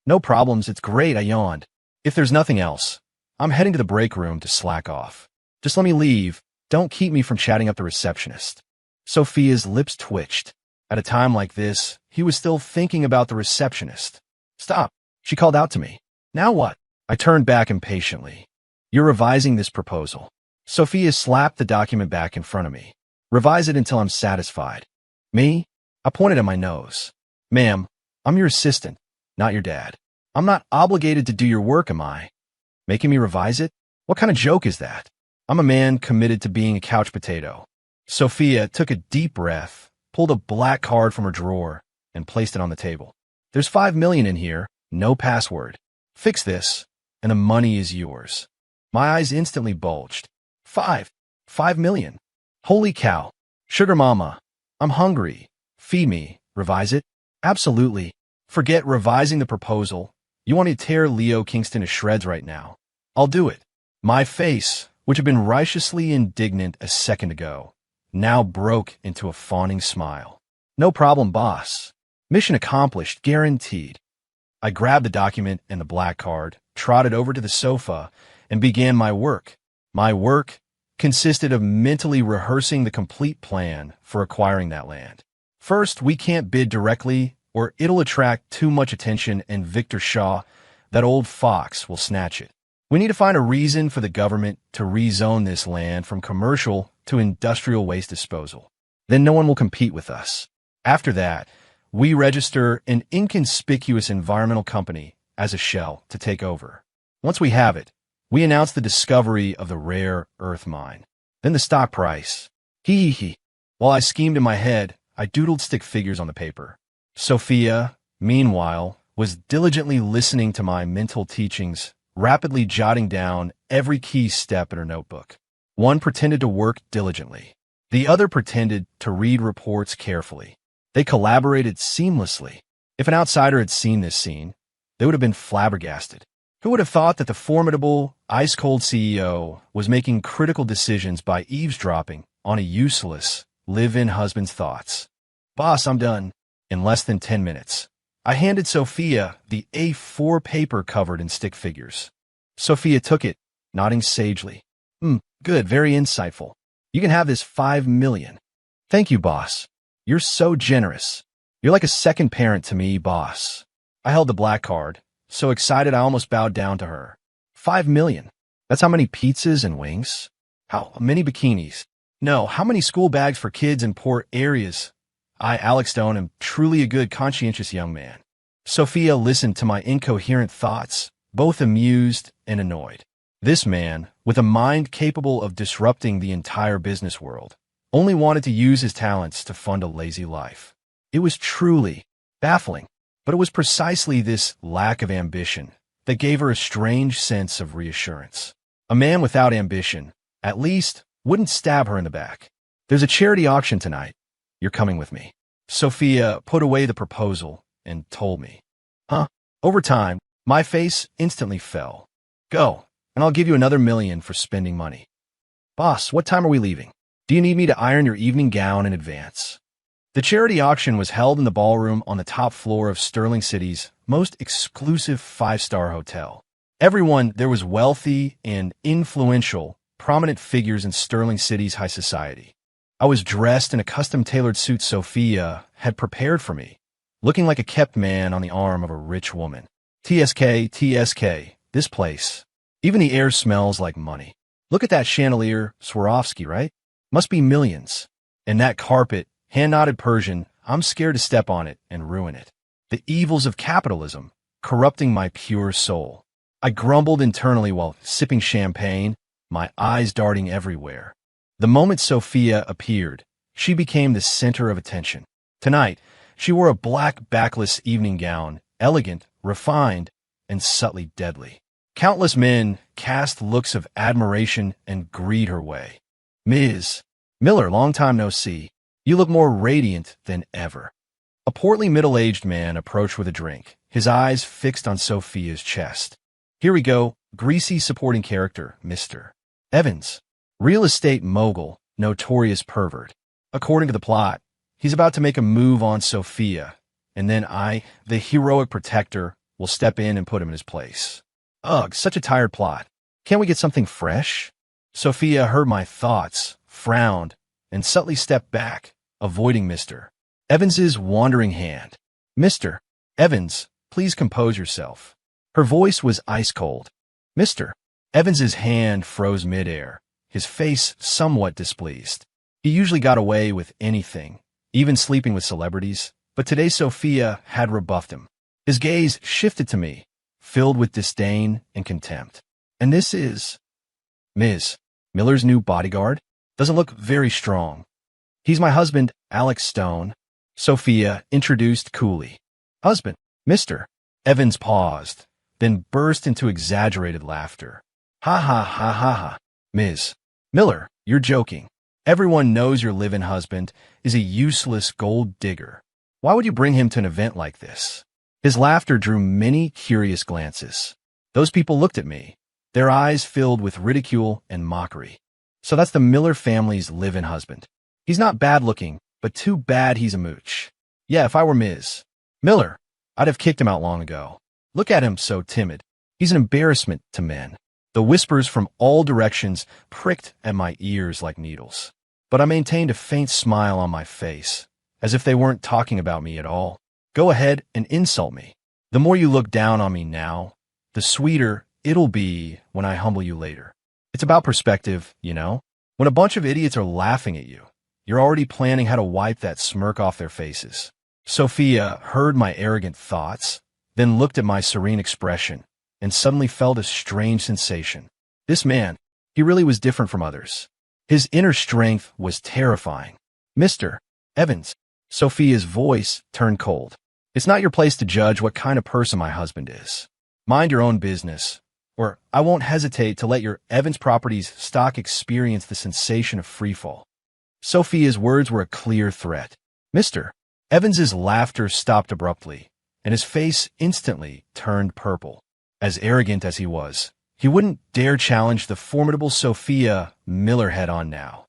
"No problems, it's great," I yawned. "If there's nothing else, I'm heading to the break room to slack off." Just let me leave. Don't keep me from chatting up the receptionist. Sophia's lips twitched. At a time like this, he was still thinking about the receptionist. Stop, she called out to me. Now what? I turned back impatiently. You're revising this proposal. Sophia slapped the document back in front of me. Revise it until I'm satisfied. Me? I pointed at my nose. Ma'am, I'm your assistant, not your dad. I'm not obligated to do your work, am I? Making me revise it? What kind of joke is that? I'm a man committed to being a couch potato. Sophia took a deep breath, pulled a black card from her drawer, and placed it on the table. There's $5 million in here, no password. Fix this, and the money is yours. My eyes instantly bulged. $5 million. Holy cow. Sugar mama, I'm hungry. Feed me. Revise it? Absolutely. Forget revising the proposal. You want to tear Leo Kingston to shreds right now. I'll do it. My face, which had been righteously indignant a second ago, now broke into a fawning smile. No problem, boss. Mission accomplished, guaranteed. I grabbed the document and the black card, trotted over to the sofa, and began my work. My work consisted of mentally rehearsing the complete plan for acquiring that land. First, we can't bid directly, or it'll attract too much attention, and Victor Shaw, that old fox, will snatch it. We need to find a reason for the government to rezone this land from commercial to industrial waste disposal. Then no one will compete with us. After that, we register an inconspicuous environmental company as a shell to take over. Once we have it, we announce the discovery of the rare earth mine. Then the stock price. Hee. While I schemed in my head, I doodled stick figures on the paper. Sophia, meanwhile, was diligently listening to my mental teachings, rapidly jotting down every key step in her notebook. One pretended to work diligently. The other pretended to read reports carefully. They collaborated seamlessly. If an outsider had seen this scene, they would have been flabbergasted. Who would have thought that the formidable, ice-cold CEO was making critical decisions by eavesdropping on a useless, live-in husband's thoughts? Boss, I'm done. In less than 10 minutes, I handed Sophia the A4 paper covered in stick figures. Sophia took it, nodding sagely. Good, very insightful. You can have this $5 million. Thank you, boss. You're so generous. You're like a second parent to me, boss. I held the black card, so excited I almost bowed down to her. $5 million. That's how many pizzas and wings? How many bikinis? No, how many school bags for kids in poor areas? I, Alex Stone, am truly a good, conscientious young man. Sophia listened to my incoherent thoughts, both amused and annoyed. This man, with a mind capable of disrupting the entire business world, only wanted to use his talents to fund a lazy life. It was truly baffling, but it was precisely this lack of ambition that gave her a strange sense of reassurance. A man without ambition, at least, wouldn't stab her in the back. There's a charity auction tonight. You're coming with me. Sophia put away the proposal and told me. Huh? Over time, my face instantly fell. Go, and I'll give you another $1 million for spending money. Boss, what time are we leaving? Do you need me to iron your evening gown in advance? The charity auction was held in the ballroom on the top floor of Sterling City's most exclusive 5-star hotel. Everyone there was wealthy and influential, prominent figures in Sterling City's high society. I was dressed in a custom-tailored suit Sophia had prepared for me, looking like a kept man on the arm of a rich woman. TSK, this place. Even the air smells like money. Look at that chandelier, Swarovski, right? Must be millions. And that carpet, hand-knotted Persian, I'm scared to step on it and ruin it. The evils of capitalism, corrupting my pure soul. I grumbled internally while sipping champagne, my eyes darting everywhere. The moment Sophia appeared, she became the center of attention. Tonight, she wore a black backless evening gown, elegant, refined, and subtly deadly. Countless men cast looks of admiration and greed her way. Ms. Miller, long time no see. You look more radiant than ever. A portly middle-aged man approached with a drink, his eyes fixed on Sophia's chest. Here we go, greasy supporting character, Mr. Evans. Real estate mogul, notorious pervert. According to the plot, he's about to make a move on Sophia, and then I, the heroic protector, will step in and put him in his place. Ugh, such a tired plot. Can't we get something fresh? Sophia heard my thoughts, frowned, and subtly stepped back, avoiding Mr. Evans's wandering hand. Mr. Evans, please compose yourself. Her voice was ice-cold. Mr. Evans's hand froze midair, his face somewhat displeased. He usually got away with anything, even sleeping with celebrities, but today Sophia had rebuffed him. His gaze shifted to me, filled with disdain and contempt. And this is Ms. Miller's new bodyguard? Doesn't look very strong. He's my husband, Alex Stone, Sophia introduced coolly. Husband, Mr. Evans paused, then burst into exaggerated laughter. Ha ha ha ha ha. Ms. Miller, you're joking. Everyone knows your live-in husband is a useless gold digger. Why would you bring him to an event like this? His laughter drew many curious glances. Those people looked at me, their eyes filled with ridicule and mockery. So that's the Miller family's live-in husband. He's not bad-looking, but too bad he's a mooch. Yeah, if I were Ms. Miller, I'd have kicked him out long ago. Look at him, so timid. He's an embarrassment to men. The whispers from all directions pricked at my ears like needles. But I maintained a faint smile on my face, as if they weren't talking about me at all. Go ahead and insult me. The more you look down on me now, the sweeter it'll be when I humble you later. It's about perspective, you know? When a bunch of idiots are laughing at you, you're already planning how to wipe that smirk off their faces. Sophia heard my arrogant thoughts, then looked at my serene expression, and suddenly felt a strange sensation. This man, he really was different from others. His inner strength was terrifying. Mr. Evans, Sophia's voice turned cold. It's not your place to judge what kind of person my husband is. Mind your own business, or I won't hesitate to let your Evans Properties stock experience the sensation of freefall. Sophia's words were a clear threat. Mr. Evans's laughter stopped abruptly, and his face instantly turned purple. As arrogant as he was, he wouldn't dare challenge the formidable Sophia Miller head-on now.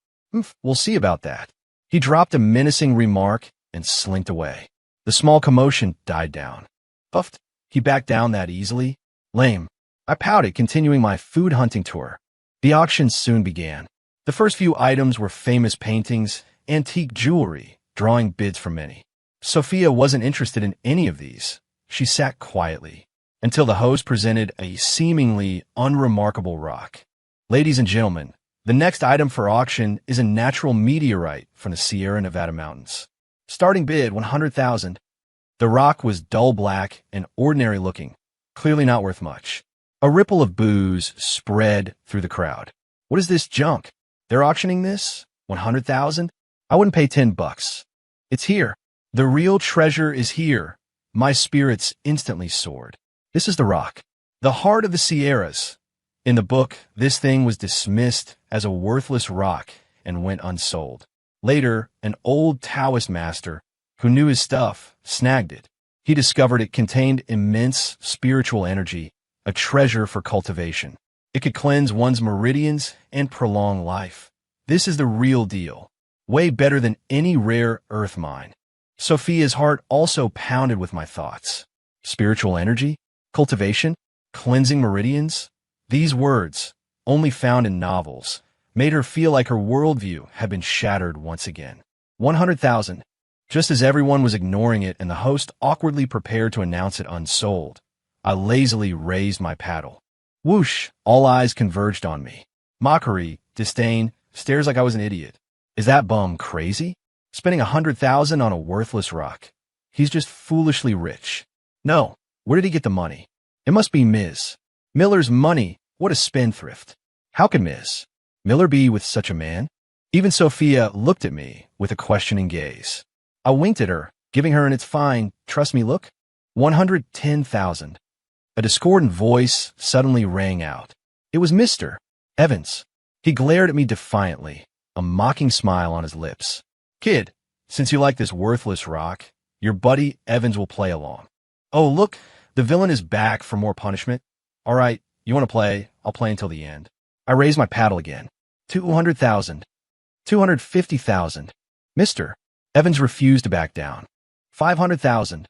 We'll see about that. He dropped a menacing remark and slinked away. The small commotion died down. Puffed. He backed down that easily? Lame. I pouted, continuing my food hunting tour. The auction soon began. The first few items were famous paintings, antique jewelry, drawing bids from many. Sophia wasn't interested in any of these. She sat quietly, until the host presented a seemingly unremarkable rock. Ladies and gentlemen, the next item for auction is a natural meteorite from the Sierra Nevada mountains. Starting bid, $100,000. The rock was dull black and ordinary looking, clearly not worth much. A ripple of boos spread through the crowd. What is this junk? They're auctioning this? $100,000? I wouldn't pay $10. It's here. The real treasure is here. My spirits instantly soared. This is the rock, the heart of the Sierras. In the book, this thing was dismissed as a worthless rock and went unsold. Later, an old Taoist master who knew his stuff snagged it. He discovered it contained immense spiritual energy, a treasure for cultivation. It could cleanse one's meridians and prolong life. This is the real deal, way better than any rare earth mine. Sophia's heart also pounded with my thoughts. Spiritual energy? Cultivation? Cleansing meridians? These words, only found in novels, made her feel like her worldview had been shattered once again. $100,000. Just as everyone was ignoring it and the host awkwardly prepared to announce it unsold, I lazily raised my paddle. Whoosh! All eyes converged on me. Mockery, disdain, stares like I was an idiot. Is that bum crazy? Spending $100,000 on a worthless rock. He's just foolishly rich. No, where did he get the money? It must be Ms. Miller's money. What a spendthrift. How can Ms. Miller be with such a man? Even Sophia looked at me with a questioning gaze. I winked at her, giving her its fine, trust me look. $110,000. A discordant voice suddenly rang out. It was Mr. Evans. He glared at me defiantly, a mocking smile on his lips. Kid, since you like this worthless rock, your buddy Evans will play along. Oh, look, the villain is back for more punishment. All right, you want to play? I'll play until the end. I raised my paddle again. $200,000. $250,000. Mr. Evans refused to back down. $500,000.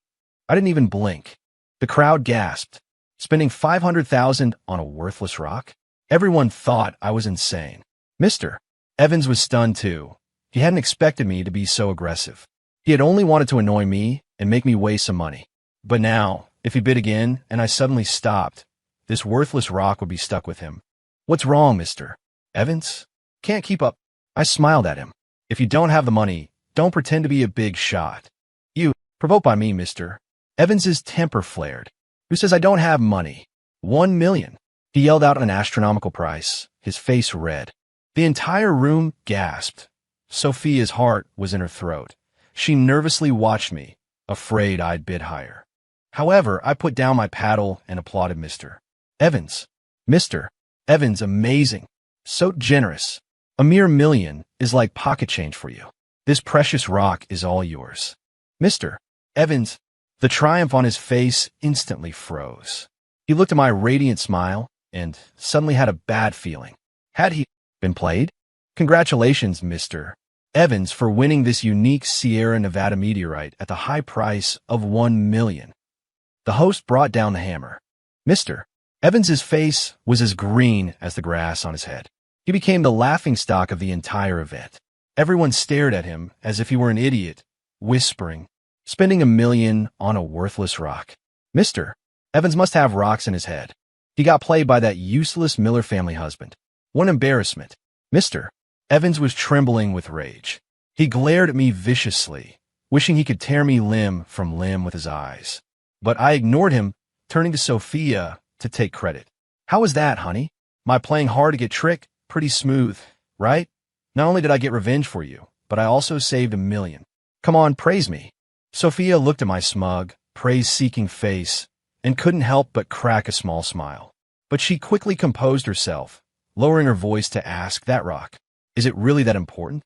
I didn't even blink. The crowd gasped. Spending $500,000 on a worthless rock? Everyone thought I was insane. Mister. Evans was stunned too. He hadn't expected me to be so aggressive. He had only wanted to annoy me and make me waste some money. But now, if he bid again and I suddenly stopped, this worthless rock would be stuck with him. What's wrong, Mr. Evans? Can't keep up. I smiled at him. If you don't have the money, don't pretend to be a big shot. You, provoked by me, Mr. Evans's temper flared. Who says I don't have money? 1 million. He yelled out an astronomical price, his face red. The entire room gasped. Sophia's heart was in her throat. She nervously watched me, afraid I'd bid higher. However, I put down my paddle and applauded Mr. Evans. Mr. Evans, amazing. So generous. A mere million is like pocket change for you. This precious rock is all yours. Mr. Evans, the triumph on his face instantly froze. He looked at my radiant smile and suddenly had a bad feeling. Had he been played? Congratulations, Mr. Evans, for winning this unique Sierra Nevada meteorite at the high price of 1 million. The host brought down the hammer. Mr. Evans's face was as green as the grass on his head. He became the laughingstock of the entire event. Everyone stared at him as if he were an idiot, whispering, spending 1 million on a worthless rock. Mr. Evans must have rocks in his head. He got played by that useless Miller family husband. What embarrassment. Mr. Evans was trembling with rage. He glared at me viciously, wishing he could tear me limb from limb with his eyes. But I ignored him, turning to Sophia to take credit. How was that, honey? My playing hard to get tricked? Pretty smooth, right? Not only did I get revenge for you, but I also saved 1 million. Come on, praise me. Sophia looked at my smug, praise-seeking face and couldn't help but crack a small smile. But she quickly composed herself, lowering her voice to ask, that rock, is it really that important?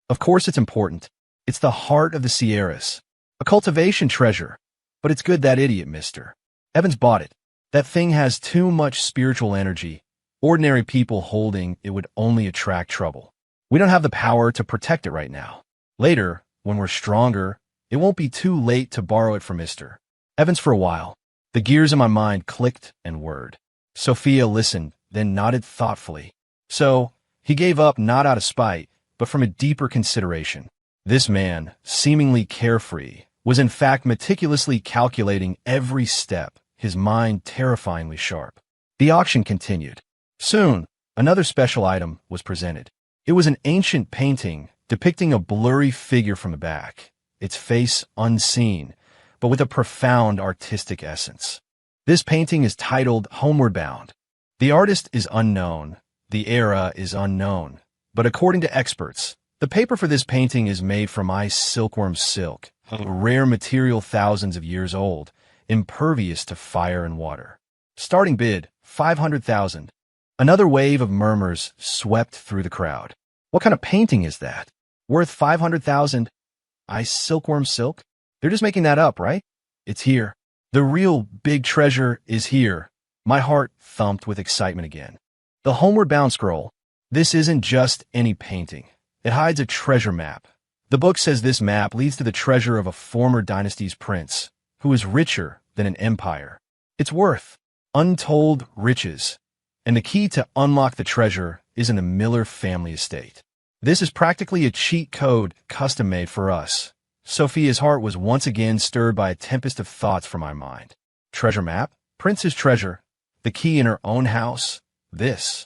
Of course it's important. It's the heart of the Sierras. A cultivation treasure. But it's good that idiot, Mr. Evans bought it. That thing has too much spiritual energy. Ordinary people holding it would only attract trouble. We don't have the power to protect it right now. Later, when we're stronger, it won't be too late to borrow it from Mr. Evans for a while. The gears in my mind clicked and whirred. Sophia listened, then nodded thoughtfully. So, he gave up not out of spite, but from a deeper consideration. This man, seemingly carefree, was in fact meticulously calculating every step, his mind terrifyingly sharp. The auction continued. Soon, another special item was presented. It was an ancient painting depicting a blurry figure from the back, its face unseen, but with a profound artistic essence. This painting is titled Homeward Bound. The artist is unknown, the era is unknown, but according to experts, the paper for this painting is made from ice silkworm silk, a rare material thousands of years old, impervious to fire and water. Starting bid, 500,000. Another wave of murmurs swept through the crowd. What kind of painting is that? Worth 500,000? Ice silkworm silk? They're just making that up, right? It's here. The real big treasure is here. My heart thumped with excitement again. The Homeward Bound scroll. This isn't just any painting. It hides a treasure map. The book says this map leads to the treasure of a former dynasty's prince, who is richer than an empire. It's worth untold riches. And the key to unlock the treasure is in the Miller family estate. This is practically a cheat code custom-made for us. Sophia's heart was once again stirred by a tempest of thoughts from my mind. Treasure map? Prince's treasure? The key in her own house? This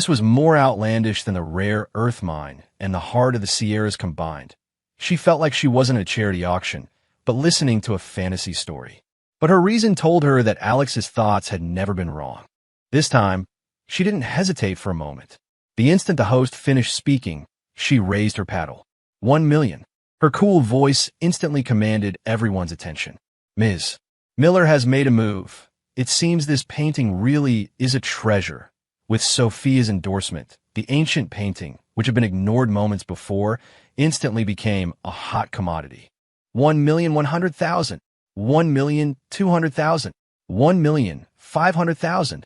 was more outlandish than the rare earth mine and the heart of the Sierras combined. She felt like she wasn't at a charity auction, but listening to a fantasy story. But her reason told her that Alex's thoughts had never been wrong. This time, she didn't hesitate for a moment. The instant the host finished speaking, she raised her paddle. 1 million. Her cool voice instantly commanded everyone's attention. Ms. Miller has made a move. It seems this painting really is a treasure. With Sophia's endorsement, the ancient painting, which had been ignored moments before, instantly became a hot commodity. 1,100,000. 1,200,000. 1,500,000.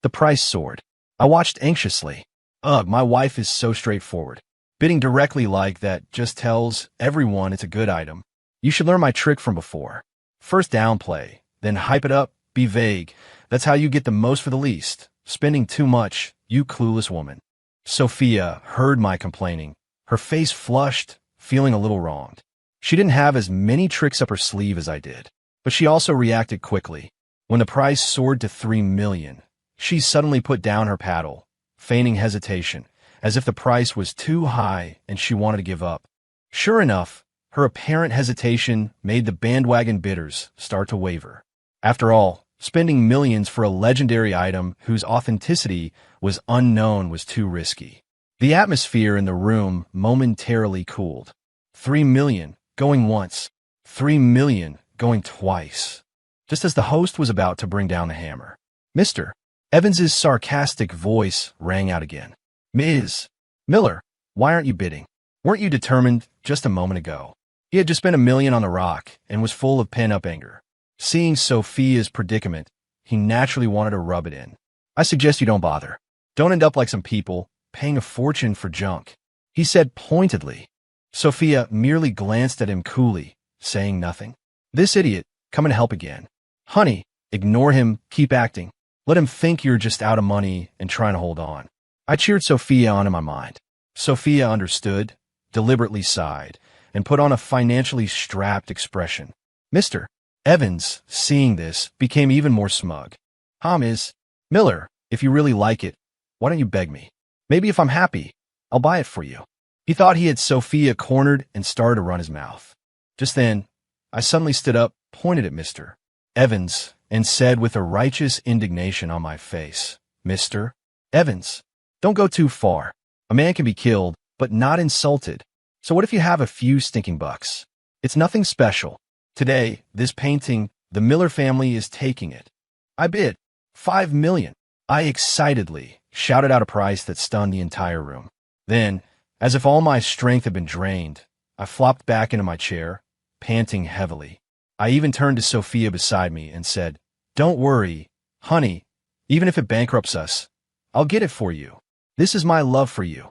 The price soared. I watched anxiously. Ugh, my wife is so straightforward. Bidding directly like that just tells everyone it's a good item. You should learn my trick from before. First downplay, then hype it up, be vague. That's how you get the most for the least. Spending too much, you clueless woman. Sophia heard my complaining, her face flushed, feeling a little wronged. She didn't have as many tricks up her sleeve as I did, but she also reacted quickly. When the price soared to 3 million, she suddenly put down her paddle, feigning hesitation, as if the price was too high and she wanted to give up. Sure enough, her apparent hesitation made the bandwagon bidders start to waver. After all, spending millions for a legendary item whose authenticity was unknown was too risky. The atmosphere in the room momentarily cooled. 3 million, going once. 3 million, going twice. Just as the host was about to bring down the hammer, Mr. Evans's sarcastic voice rang out again. Ms. Miller, why aren't you bidding? Weren't you determined just a moment ago? He had just spent $1 million on the rock and was full of pent-up anger. Seeing Sophia's predicament, he naturally wanted to rub it in. I suggest you don't bother. Don't end up like some people, paying a fortune for junk, he said pointedly. Sophia merely glanced at him coolly, saying nothing. This idiot, come and help again. Honey, ignore him, keep acting. Let him think you're just out of money and trying to hold on. I cheered Sophia on in my mind. Sophia understood, deliberately sighed, and put on a financially strapped expression. Mr. Evans, seeing this, became even more smug. Ms. Miller, if you really like it, why don't you beg me? Maybe if I'm happy, I'll buy it for you. He thought he had Sophia cornered and started to run his mouth. Just then, I suddenly stood up, pointed at Mr. Evans, and said with a righteous indignation on my face, Mr. Evans, don't go too far. A man can be killed, but not insulted. So what if you have a few stinking bucks? It's nothing special. Today, this painting, the Miller family is taking it. I bid 5 million. I excitedly shouted out a price that stunned the entire room. Then, as if all my strength had been drained, I flopped back into my chair, panting heavily. I even turned to Sophia beside me and said, Don't worry, honey, even if it bankrupts us, I'll get it for you. This is my love for you.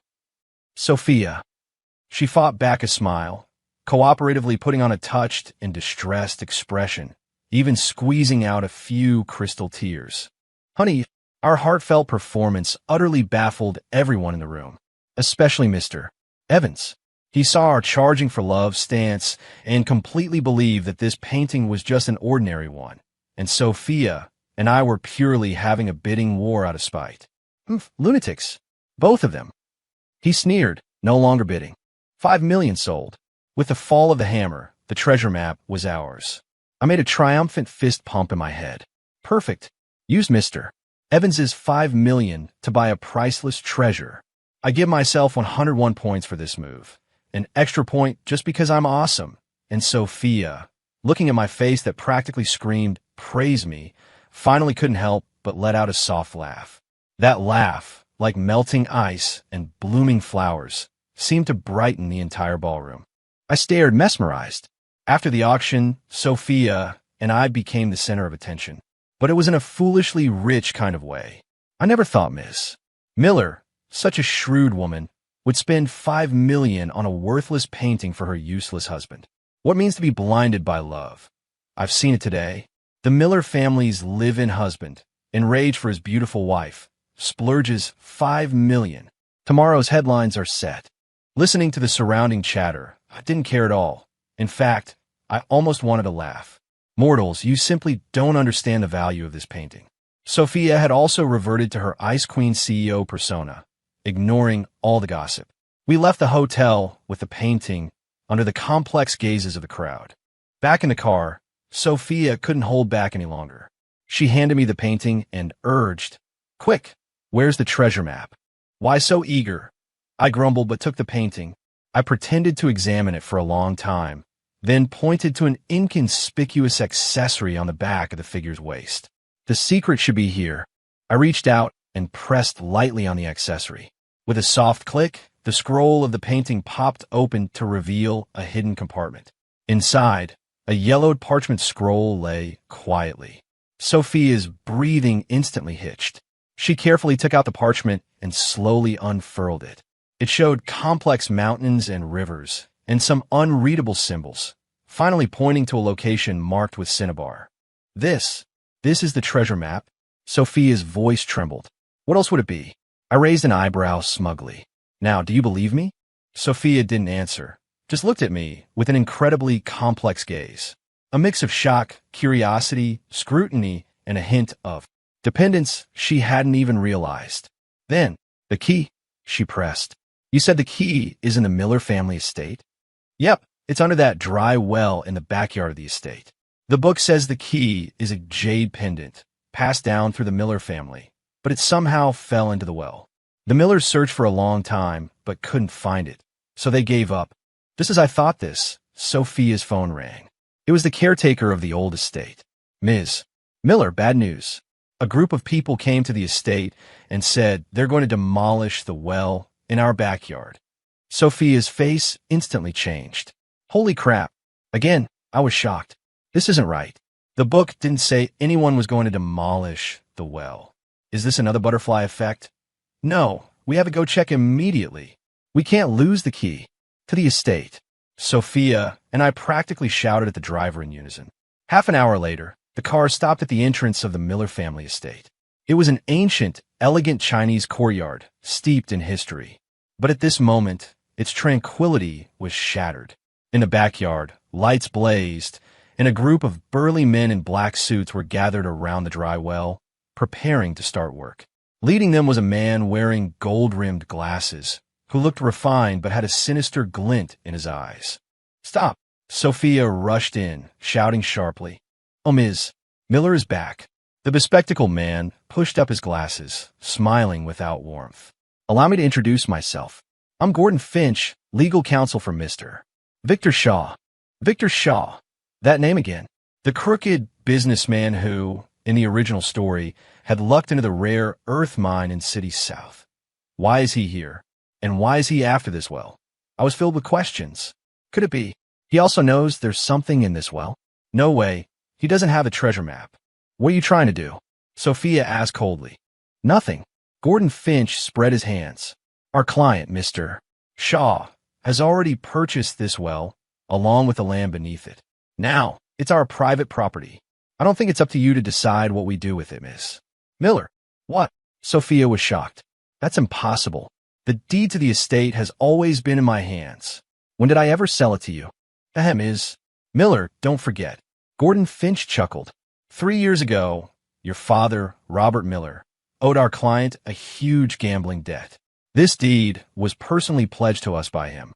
Sophia. She fought back a smile, cooperatively putting on a touched and distressed expression, even squeezing out a few crystal tears. Honey, our heartfelt performance utterly baffled everyone in the room, especially Mr. Evans. He saw our charging for love stance and completely believed that this painting was just an ordinary one, and Sophia and I were purely having a bidding war out of spite. Lunatics. Both of them. He sneered, no longer bidding. 5 million sold. With the fall of the hammer, the treasure map was ours. I made a triumphant fist pump in my head. Perfect. Used Mr. Evans's 5 million to buy a priceless treasure. I give myself 101 points for this move. An extra point just because I'm awesome. And Sophia, looking at my face that practically screamed, praise me, finally couldn't help but let out a soft laugh. That laugh, like melting ice and blooming flowers, seemed to brighten the entire ballroom. I stared mesmerized. After the auction, Sophia and I became the center of attention, but it was in a foolishly rich kind of way. I never thought Miss Miller, such a shrewd woman, would spend 5 million on a worthless painting for her useless husband. What means to be blinded by love? I've seen it today. The Miller family's live-in husband, enraged for his beautiful wife, splurges 5 million. Tomorrow's headlines are set. Listening to the surrounding chatter, I didn't care at all. In fact, I almost wanted to laugh. Mortals, you simply don't understand the value of this painting. Sophia had also reverted to her Ice Queen CEO persona, ignoring all the gossip. We left the hotel with the painting under the complex gazes of the crowd. Back in the car, Sophia couldn't hold back any longer. She handed me the painting and urged, Quick, where's the treasure map? Why so eager? I grumbled but took the painting. I pretended to examine it for a long time, then pointed to an inconspicuous accessory on the back of the figure's waist. The secret should be here. I reached out and pressed lightly on the accessory. With a soft click, the scroll of the painting popped open to reveal a hidden compartment. Inside, a yellowed parchment scroll lay quietly. Sophia's breathing instantly hitched. She carefully took out the parchment and slowly unfurled it. It showed complex mountains and rivers, and some unreadable symbols, finally pointing to a location marked with cinnabar. This is the treasure map. Sophia's voice trembled. What else would it be? I raised an eyebrow smugly. Now, do you believe me? Sophia didn't answer, just looked at me with an incredibly complex gaze. A mix of shock, curiosity, scrutiny, and a hint of dependence she hadn't even realized. Then, the key, she pressed. You said the key is in the Miller family estate? Yep, it's under that dry well in the backyard of the estate. The book says the key is a jade pendant, passed down through the Miller family, but it somehow fell into the well. The Millers searched for a long time, but couldn't find it, so they gave up. Just as I thought this, Sophia's phone rang. It was the caretaker of the old estate. Ms. Miller, bad news. A group of people came to the estate and said they're going to demolish the well in our backyard. Sophia's face instantly changed. Holy crap. Again, I was shocked. This isn't right. The book didn't say anyone was going to demolish the well. Is this another butterfly effect? No, we have to go check immediately. We can't lose the key to the estate. Sophia and I practically shouted at the driver in unison. Half an hour later, the car stopped at the entrance of the Miller family estate. It was an ancient, elegant Chinese courtyard, steeped in history. But at this moment, its tranquility was shattered. In the backyard, lights blazed, and a group of burly men in black suits were gathered around the dry well, preparing to start work. Leading them was a man wearing gold-rimmed glasses, who looked refined but had a sinister glint in his eyes. Stop! Sophia rushed in, shouting sharply. Oh, Ms. Miller is back. The bespectacled man pushed up his glasses, smiling without warmth. Allow me to introduce myself. I'm Gordon Finch, legal counsel for Mr. Victor Shaw. Victor Shaw. That name again. The crooked businessman who, in the original story, had lucked into the rare earth mine in City South. Why is he here? And why is he after this well? I was filled with questions. Could it be he also knows there's something in this well? No way. He doesn't have a treasure map. What are you trying to do? Sophia asked coldly. Nothing. Gordon Finch spread his hands. Our client, Mr. Shaw, has already purchased this well, along with the land beneath it. Now, it's our private property. I don't think it's up to you to decide what we do with it, Miss Miller. What? Sophia was shocked. That's impossible. The deed to the estate has always been in my hands. When did I ever sell it to you? Ahem, Ms. Miller, don't forget. Gordon Finch chuckled. 3 years ago, your father, Robert Miller, owed our client a huge gambling debt. This deed was personally pledged to us by him.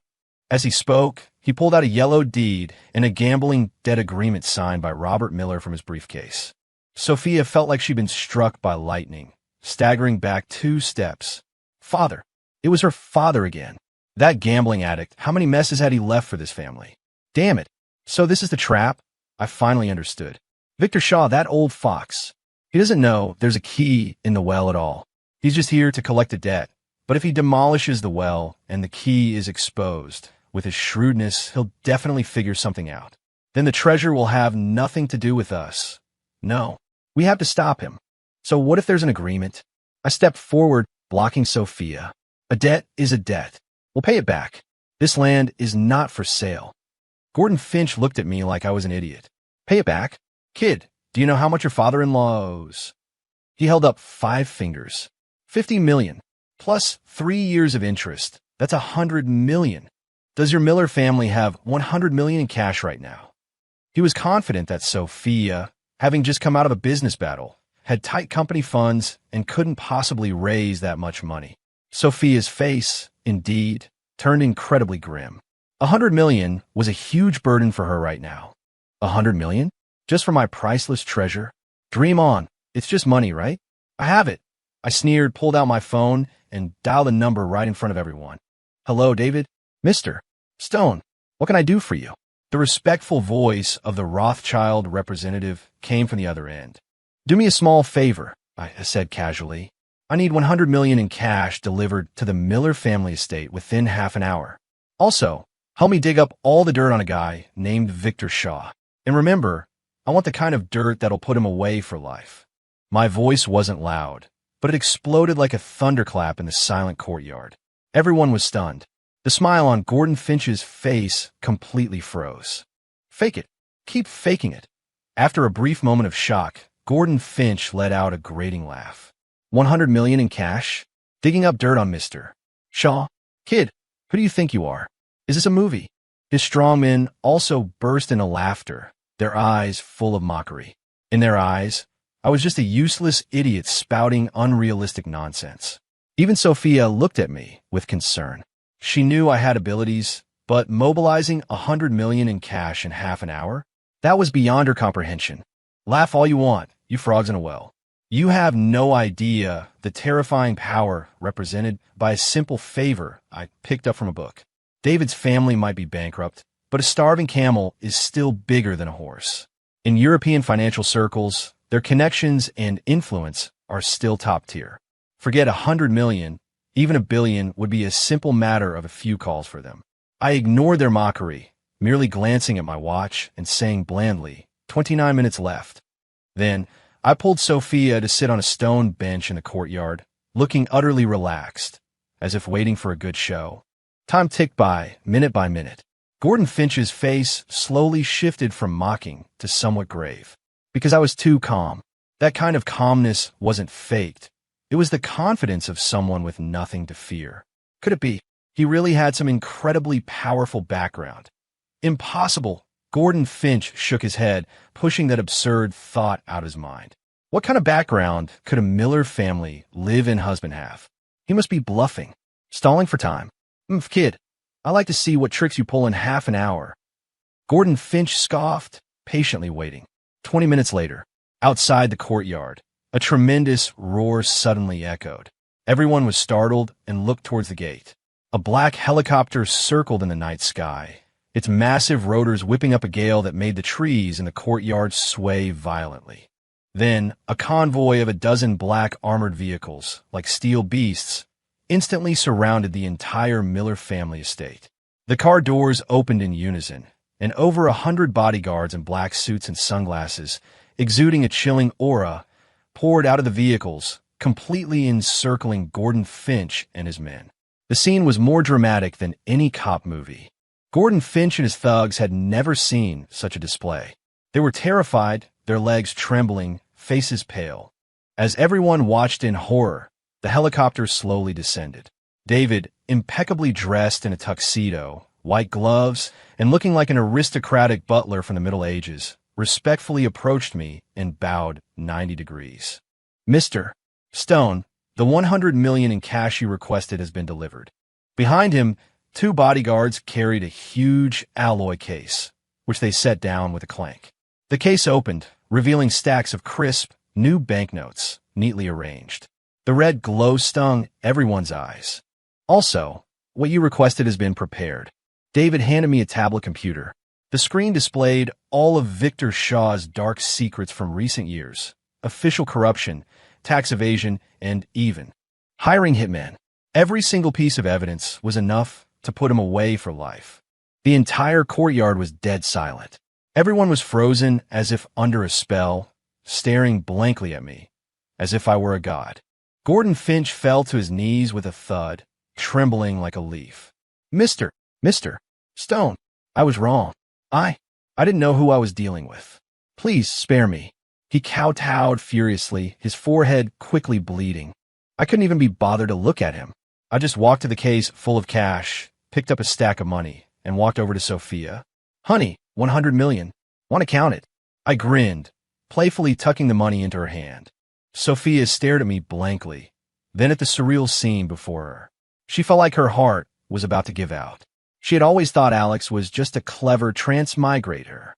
As he spoke, he pulled out a yellow deed and a gambling debt agreement signed by Robert Miller from his briefcase. Sophia felt like she'd been struck by lightning, staggering back 2 steps. Father. It was her father again. That gambling addict, how many messes had he left for this family? Damn it. So this is the trap? I finally understood. Victor Shaw, that old fox. He doesn't know there's a key in the well at all. He's just here to collect a debt. But if he demolishes the well and the key is exposed, with his shrewdness, he'll definitely figure something out. Then the treasure will have nothing to do with us. No, we have to stop him. So what if there's an agreement? I stepped forward, blocking Sophia. A debt is a debt. We'll pay it back. This land is not for sale. Gordon Finch looked at me like I was an idiot. Pay it back? Kid, do you know how much your father-in-law owes? He held up 5 fingers. 50 million, plus 3 years of interest. That's 100 million. Does your Miller family have 100 million in cash right now? He was confident that Sophia, having just come out of a business battle, had tight company funds and couldn't possibly raise that much money. Sophia's face, indeed, turned incredibly grim. 100 million was a huge burden for her right now. 100 million? Just for my priceless treasure? Dream on. It's just money, right? I have it. I sneered, pulled out my phone, and dialed a number right in front of everyone. Hello, David? Mr. Stone, what can I do for you? The respectful voice of the Rothschild representative came from the other end. Do me a small favor, I said casually. I need 100 million in cash delivered to the Miller family estate within half an hour. Also, help me dig up all the dirt on a guy named Victor Shaw. And remember, I want the kind of dirt that'll put him away for life. My voice wasn't loud, but it exploded like a thunderclap in the silent courtyard. Everyone was stunned. The smile on Gordon Finch's face completely froze. Fake it. Keep faking it. After a brief moment of shock, Gordon Finch let out a grating laugh. 100 million in cash? digging up dirt on Mr. Shaw. Kid, who do you think you are? Is this a movie? His strongmen also burst into laughter, their eyes full of mockery. In their eyes, I was just a useless idiot spouting unrealistic nonsense. Even Sophia looked at me with concern. She knew I had abilities, but mobilizing 100 million in cash in half an hour? That was beyond her comprehension. Laugh all you want, you frogs in a well. You have no idea the terrifying power represented by a simple favor I picked up from a book. David's family might be bankrupt, but a starving camel is still bigger than a horse. In European financial circles, their connections and influence are still top tier. Forget 100 million, even a billion would be a simple matter of a few calls for them. I ignored their mockery, merely glancing at my watch and saying blandly, 29 minutes left. Then, I pulled Sophia to sit on a stone bench in the courtyard, looking utterly relaxed, as if waiting for a good show. Time ticked by minute. Gordon Finch's face slowly shifted from mocking to somewhat grave, because I was too calm. That kind of calmness wasn't faked. It was the confidence of someone with nothing to fear. Could it be? He really had some incredibly powerful background. Impossible. Gordon Finch shook his head, pushing that absurd thought out of his mind. What kind of background could a Miller family live-in husband have? He must be bluffing, stalling for time. Kid, I like to see what tricks you pull in half an hour. Gordon Finch scoffed, patiently waiting. 20 minutes later, outside the courtyard, a tremendous roar suddenly echoed. Everyone was startled and looked towards the gate. A black helicopter circled in the night sky, its massive rotors whipping up a gale that made the trees in the courtyard sway violently. Then, a convoy of a dozen black armored vehicles, like steel beasts, instantly surrounded the entire Miller family estate. The car doors opened in unison, and over 100 bodyguards in black suits and sunglasses, exuding a chilling aura, poured out of the vehicles, completely encircling Gordon Finch and his men. The scene was more dramatic than any cop movie. Gordon Finch and his thugs had never seen such a display. They were terrified, their legs trembling, faces pale. As everyone watched in horror, the helicopter slowly descended. David, impeccably dressed in a tuxedo, white gloves, and looking like an aristocratic butler from the Middle Ages, respectfully approached me and bowed 90 degrees. Mr. Stone, the 100 million in cash you requested has been delivered. Behind him, 2 bodyguards carried a huge alloy case, which they set down with a clank. The case opened, revealing stacks of crisp, new banknotes, neatly arranged. The red glow stung everyone's eyes. Also, what you requested has been prepared. David handed me a tablet computer. The screen displayed all of Victor Shaw's dark secrets from recent years, official corruption, tax evasion, and even hiring hitmen. Every single piece of evidence was enough to put him away for life. The entire courtyard was dead silent. Everyone was frozen as if under a spell, staring blankly at me, as if I were a god. Gordon Finch fell to his knees with a thud, trembling like a leaf. Mr. Stone, I was wrong. I didn't know who I was dealing with. Please spare me. He kowtowed furiously, his forehead quickly bleeding. I couldn't even be bothered to look at him. I just walked to the case full of cash, picked up a stack of money, and walked over to Sophia. Honey, 100 million. Want to count it? I grinned, playfully tucking the money into her hand. Sophia stared at me blankly, then at the surreal scene before her. She felt like her heart was about to give out. She had always thought Alex was just a clever transmigrator.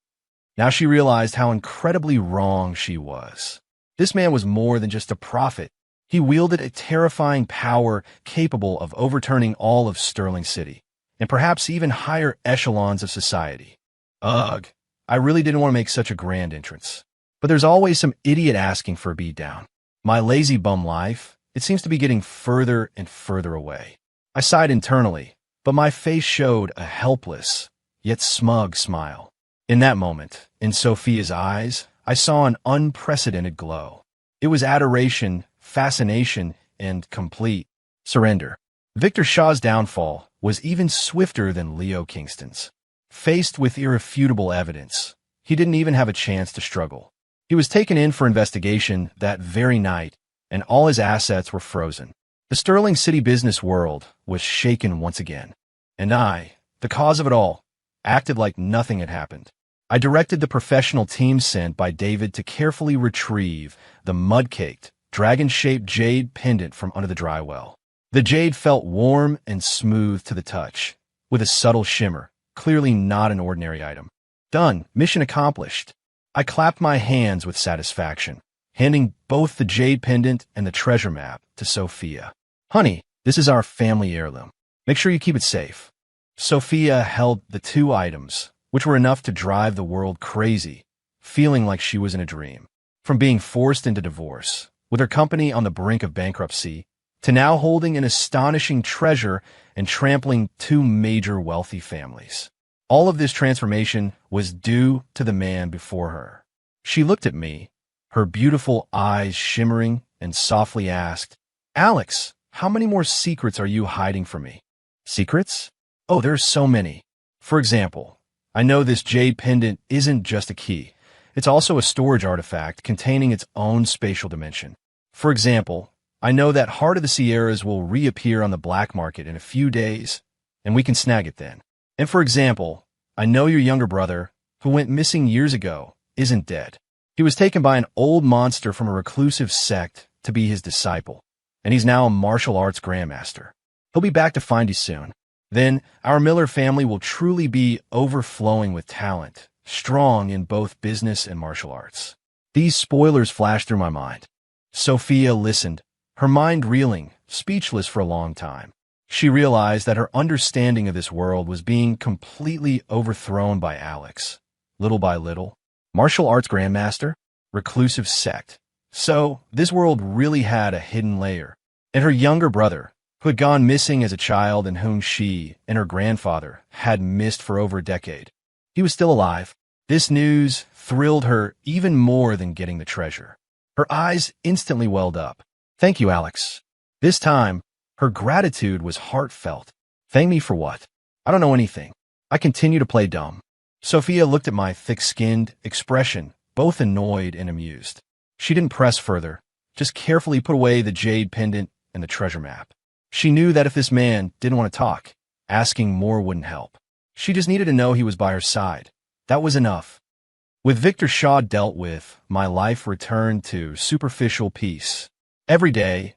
Now she realized how incredibly wrong she was. This man was more than just a prophet. He wielded a terrifying power capable of overturning all of Sterling City, and perhaps even higher echelons of society. Ugh, I really didn't want to make such a grand entrance. But there's always some idiot asking for a beatdown. My lazy bum life, it seems to be getting further and further away. I sighed internally, but my face showed a helpless, yet smug smile. In that moment, in Sophia's eyes, I saw an unprecedented glow. It was adoration, fascination, and complete surrender. Victor Shaw's downfall was even swifter than Leo Kingston's. Faced with irrefutable evidence, he didn't even have a chance to struggle. He was taken in for investigation that very night, and all his assets were frozen. The Sterling City business world was shaken once again, and I, the cause of it all, acted like nothing had happened. I directed the professional team sent by David to carefully retrieve the mud-caked, dragon-shaped jade pendant from under the dry well. The jade felt warm and smooth to the touch, with a subtle shimmer, clearly not an ordinary item. Done. Mission accomplished. I clapped my hands with satisfaction, handing both the jade pendant and the treasure map to Sophia. Honey, this is our family heirloom. Make sure you keep it safe. Sophia held the two items, which were enough to drive the world crazy, feeling like she was in a dream. From being forced into divorce, with her company on the brink of bankruptcy, to now holding an astonishing treasure and trampling two major wealthy families. All of this transformation was due to the man before her. She looked at me, her beautiful eyes shimmering, and softly asked, "Alex, how many more secrets are you hiding from me?" Secrets? Oh, there's so many. For example, I know this jade pendant isn't just a key. It's also a storage artifact containing its own spatial dimension. For example, I know that Heart of the Sierras will reappear on the black market in a few days, and we can snag it then. And for example, I know your younger brother, who went missing years ago, isn't dead. He was taken by an old monster from a reclusive sect to be his disciple, and he's now a martial arts grandmaster. He'll be back to find you soon. Then, our Miller family will truly be overflowing with talent, strong in both business and martial arts. These spoilers flashed through my mind. Sophia listened, her mind reeling, speechless for a long time. She realized that her understanding of this world was being completely overthrown by Alex. Little by little. Martial arts grandmaster? Reclusive sect. So, this world really had a hidden layer. And her younger brother, who had gone missing as a child and whom she and her grandfather had missed for over a decade. He was still alive. This news thrilled her even more than getting the treasure. Her eyes instantly welled up. "Thank you, Alex." This time, her gratitude was heartfelt. "Thank me for what? I don't know anything. I continue to play dumb." Sophia looked at my thick-skinned expression, both annoyed and amused. She didn't press further, just carefully put away the jade pendant and the treasure map. She knew that if this man didn't want to talk, asking more wouldn't help. She just needed to know he was by her side. That was enough. With Victor Shaw dealt with, my life returned to superficial peace. Every day,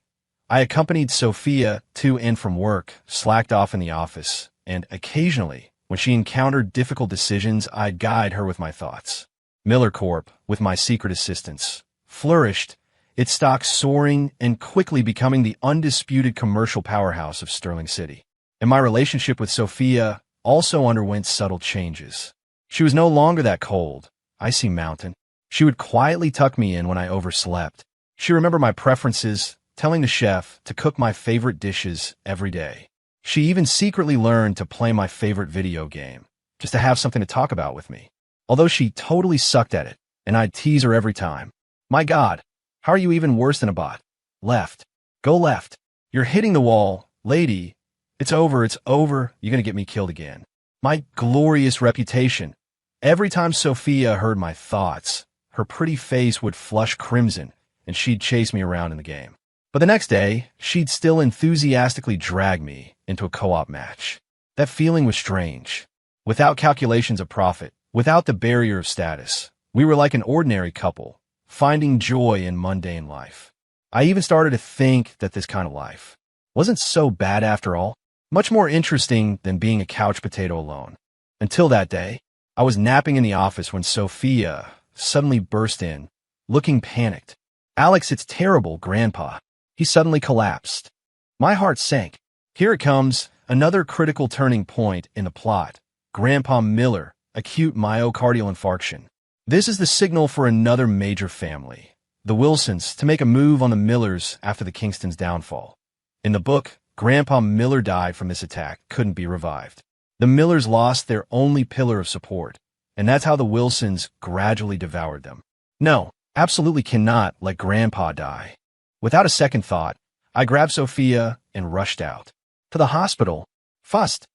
I accompanied Sophia to and from work, slacked off in the office, and occasionally, when she encountered difficult decisions, I'd guide her with my thoughts. Miller Corp, with my secret assistance, flourished, its stock soaring and quickly becoming the undisputed commercial powerhouse of Sterling City. And my relationship with Sophia also underwent subtle changes. She was no longer that cold, icy mountain. She would quietly tuck me in when I overslept. She remembered my preferences, telling the chef to cook my favorite dishes every day. She even secretly learned to play my favorite video game, just to have something to talk about with me. Although she totally sucked at it, and I'd tease her every time. "My God, how are you even worse than a bot? Left. Go left. You're hitting the wall, lady. It's over, you're gonna get me killed again." My glorious reputation. Every time Sophia heard my thoughts, her pretty face would flush crimson, and she'd chase me around in the game. But the next day, she'd still enthusiastically drag me into a co-op match. That feeling was strange. Without calculations of profit, without the barrier of status, we were like an ordinary couple, finding joy in mundane life. I even started to think that this kind of life wasn't so bad after all, much more interesting than being a couch potato alone. Until that day, I was napping in the office when Sophia suddenly burst in, looking panicked. "Alex, it's terrible, Grandpa." He suddenly collapsed. My heart sank. Here it comes, another critical turning point in the plot. Grandpa Miller, acute myocardial infarction. This is the signal for another major family, the Wilsons, to make a move on the Millers after the Kingstons' downfall. In the book, Grandpa Miller died from this attack, couldn't be revived. The Millers lost their only pillar of support, and that's how the Wilsons gradually devoured them. No, absolutely cannot let Grandpa die. Without a second thought, I grabbed Sophia and rushed out. To the hospital. Fast.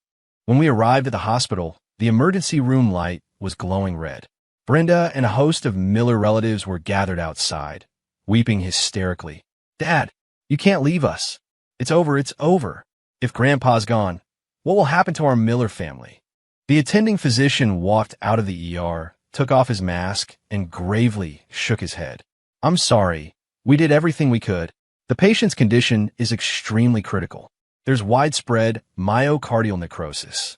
When we arrived at the hospital, the emergency room light was glowing red. Brenda and a host of Miller relatives were gathered outside, weeping hysterically. "Dad, you can't leave us." It's over, it's over. If Grandpa's gone, what will happen to our Miller family? The attending physician walked out of the ER, took off his mask, and gravely shook his head. I'm sorry. We did everything we could. The patient's condition is extremely critical. There's widespread myocardial necrosis.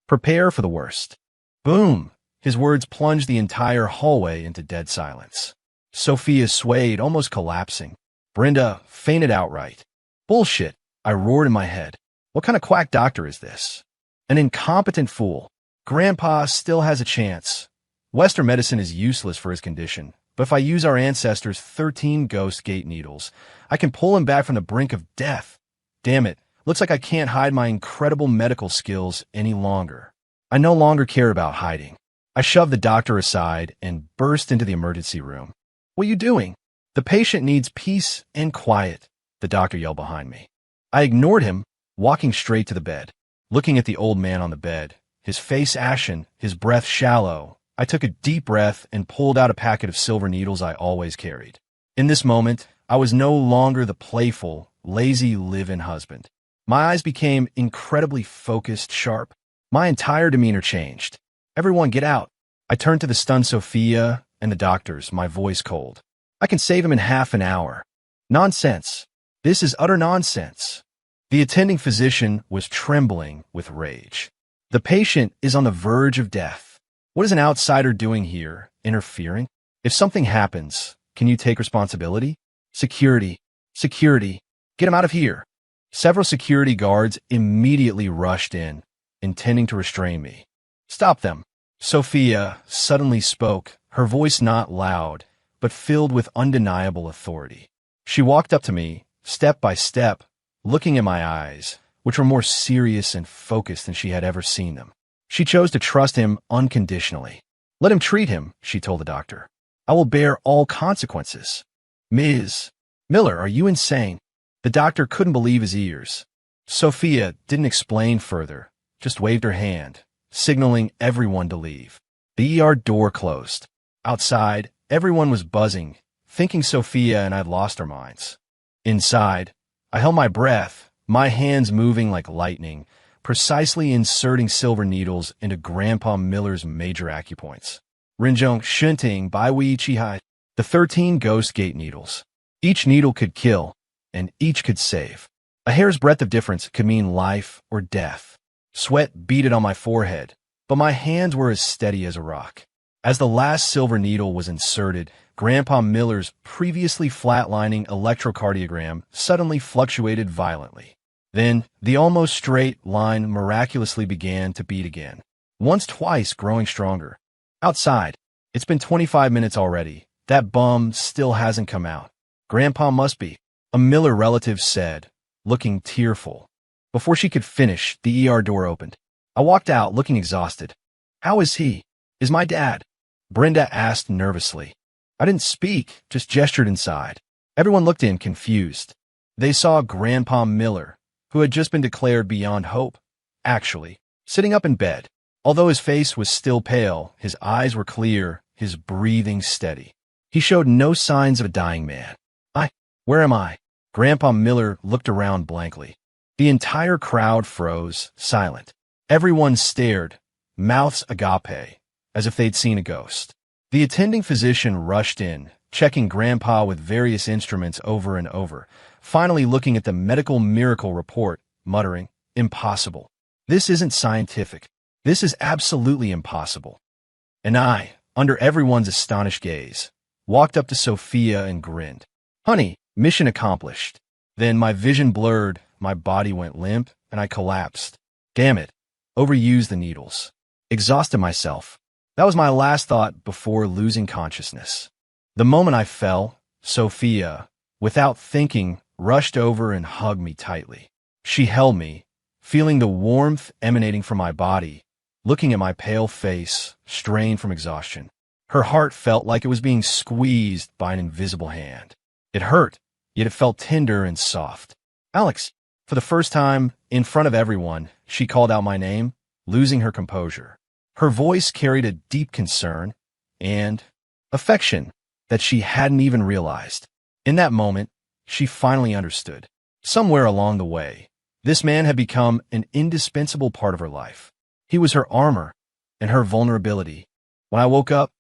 Prepare for the worst. Boom! His words plunged the entire hallway into dead silence. Sophia swayed, almost collapsing. Brenda fainted outright. Bullshit, I roared in my head. What kind of quack doctor is this? An incompetent fool. Grandpa still has a chance. Western medicine is useless for his condition, but if I use our ancestors' 13 ghost gate needles, I can pull him back from the brink of death. Damn it, looks like I can't hide my incredible medical skills any longer. I no longer care about hiding. I shoved the doctor aside and burst into the emergency room. What are you doing? The patient needs peace and quiet, the doctor yelled behind me. I ignored him, walking straight to the bed. Looking at the old man on the bed, his face ashen, his breath shallow, I took a deep breath and pulled out a packet of silver needles I always carried. In this moment, I was no longer the playful, lazy live-in husband. My eyes became incredibly focused, sharp. My entire demeanor changed. Everyone get out. I turned to the stunned Sophia and the doctors, my voice cold. I can save him in half an hour. Nonsense. This is utter nonsense. The attending physician was trembling with rage. The patient is on the verge of death. What is an outsider doing here, interfering? If something happens, can you take responsibility? Security. Security. Get him out of here. Several security guards immediately rushed in, intending to restrain me. Stop them. Sophia suddenly spoke, her voice not loud, but filled with undeniable authority. She walked up to me, step by step, looking in my eyes, which were more serious and focused than she had ever seen them. She chose to trust him unconditionally. Let him treat him, she told the doctor. I will bear all consequences. Ms. Miller, are you insane? The doctor couldn't believe his ears. Sophia didn't explain further, just waved her hand, signaling everyone to leave. The ER door closed. Outside, everyone was buzzing, thinking Sophia and I'd lost our minds. Inside, I held my breath, my hands moving like lightning, precisely inserting silver needles into Grandpa Miller's major acupoints. Rinjong Shunting Bai Wei Chihai, the 13 ghost gate needles. Each needle could kill, and each could save. A hair's breadth of difference could mean life or death. Sweat beaded on my forehead, but my hands were as steady as a rock. As the last silver needle was inserted, Grandpa Miller's previously flatlining electrocardiogram suddenly fluctuated violently. Then, the almost straight line miraculously began to beat again, once twice growing stronger. Outside, it's been 25 minutes already. That bum still hasn't come out. Grandpa must be, a Miller relative said, looking tearful. Before she could finish, the ER door opened. I walked out, looking exhausted. How is he? Is my dad? Brenda asked nervously. I didn't speak, just gestured inside. Everyone looked in, confused. They saw Grandpa Miller, who had just been declared beyond hope, actually, sitting up in bed. Although his face was still pale, his eyes were clear, his breathing steady. He showed no signs of a dying man. Where am I? Grandpa Miller looked around blankly. The entire crowd froze, silent. Everyone stared, mouths agape, as if they'd seen a ghost. The attending physician rushed in, checking Grandpa with various instruments over and over, finally looking at the medical miracle report, muttering, Impossible. This isn't scientific. This is absolutely impossible. And I, under everyone's astonished gaze, walked up to Sophia and grinned. Honey, mission accomplished. Then my vision blurred, my body went limp, and I collapsed. Damn it. Overused the needles. Exhausted myself. That was my last thought before losing consciousness. The moment I fell, Sophia, without thinking, rushed over and hugged me tightly. She held me, feeling the warmth emanating from my body, looking at my pale face, strained from exhaustion. Her heart felt like it was being squeezed by an invisible hand. It hurt, yet it felt tender and soft. Alex, for the first time, in front of everyone, she called out my name, losing her composure. Her voice carried a deep concern and affection that she hadn't even realized. In that moment, she finally understood. Somewhere along the way, this man had become an indispensable part of her life. He was her armor and her vulnerability. When I woke up,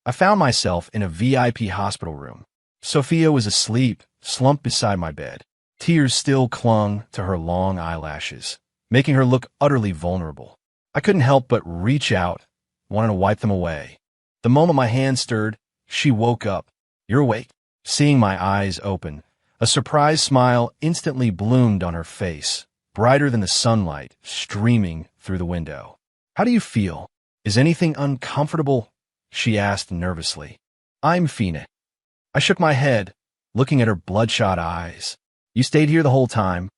I found myself in a VIP hospital room. Sophia was asleep, slumped beside my bed. Tears still clung to her long eyelashes, making her look utterly vulnerable. I couldn't help but reach out, wanting to wipe them away. The moment my hand stirred, she woke up. "You're awake?" Seeing my eyes open, a surprised smile instantly bloomed on her face, brighter than the sunlight streaming through the window. "How do you feel? Is anything uncomfortable?" she asked nervously. "I'm fine." I shook my head, looking at her bloodshot eyes. "You stayed here the whole time?"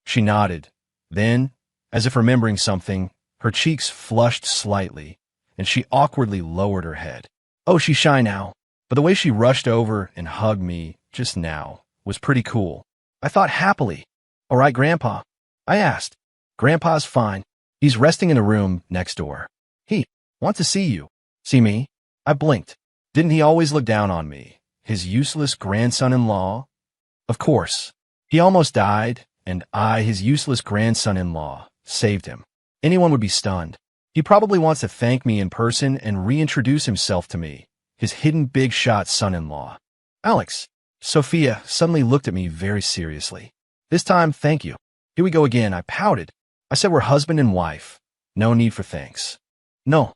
She nodded. Then, as if remembering something, her cheeks flushed slightly, and she awkwardly lowered her head. "Oh, she's shy now." But the way she rushed over and hugged me just now was pretty cool. I thought happily. "All right, Grandpa?" I asked. "Grandpa's fine. He's resting in a room next door." "He wants to see you." "See me?" I blinked. Didn't he always look down on me? His useless grandson-in-law? Of course. He almost died, and I, his useless grandson-in-law, saved him. Anyone would be stunned. He probably wants to thank me in person and reintroduce himself to me, his hidden big-shot son-in-law. "Alex." Sophia suddenly looked at me very seriously. "This time, thank you." "Here we go again." I pouted. "I said we're husband and wife. No need for thanks." "No.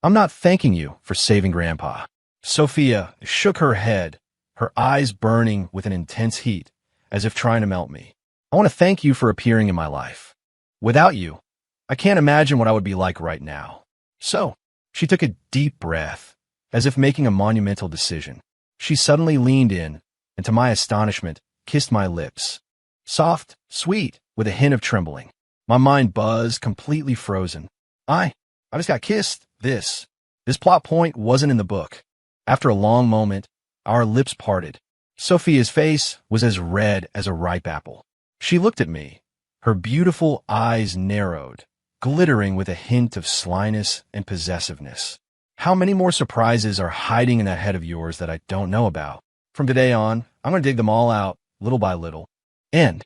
I'm not thanking you for saving Grandpa." Sophia shook her head, her eyes burning with an intense heat, as if trying to melt me. "I want to thank you for appearing in my life. Without you, I can't imagine what I would be like right now." So, she took a deep breath, as if making a monumental decision. She suddenly leaned in, and to my astonishment, kissed my lips. Soft, sweet, with a hint of trembling. My mind buzzed, completely frozen. I just got kissed. This plot point wasn't in the book. After a long moment, our lips parted. Sophia's face was as red as a ripe apple. She looked at me, her beautiful eyes narrowed, glittering with a hint of slyness and possessiveness. "How many more surprises are hiding in that head of yours that I don't know about? From today on, I'm going to dig them all out, little by little." End.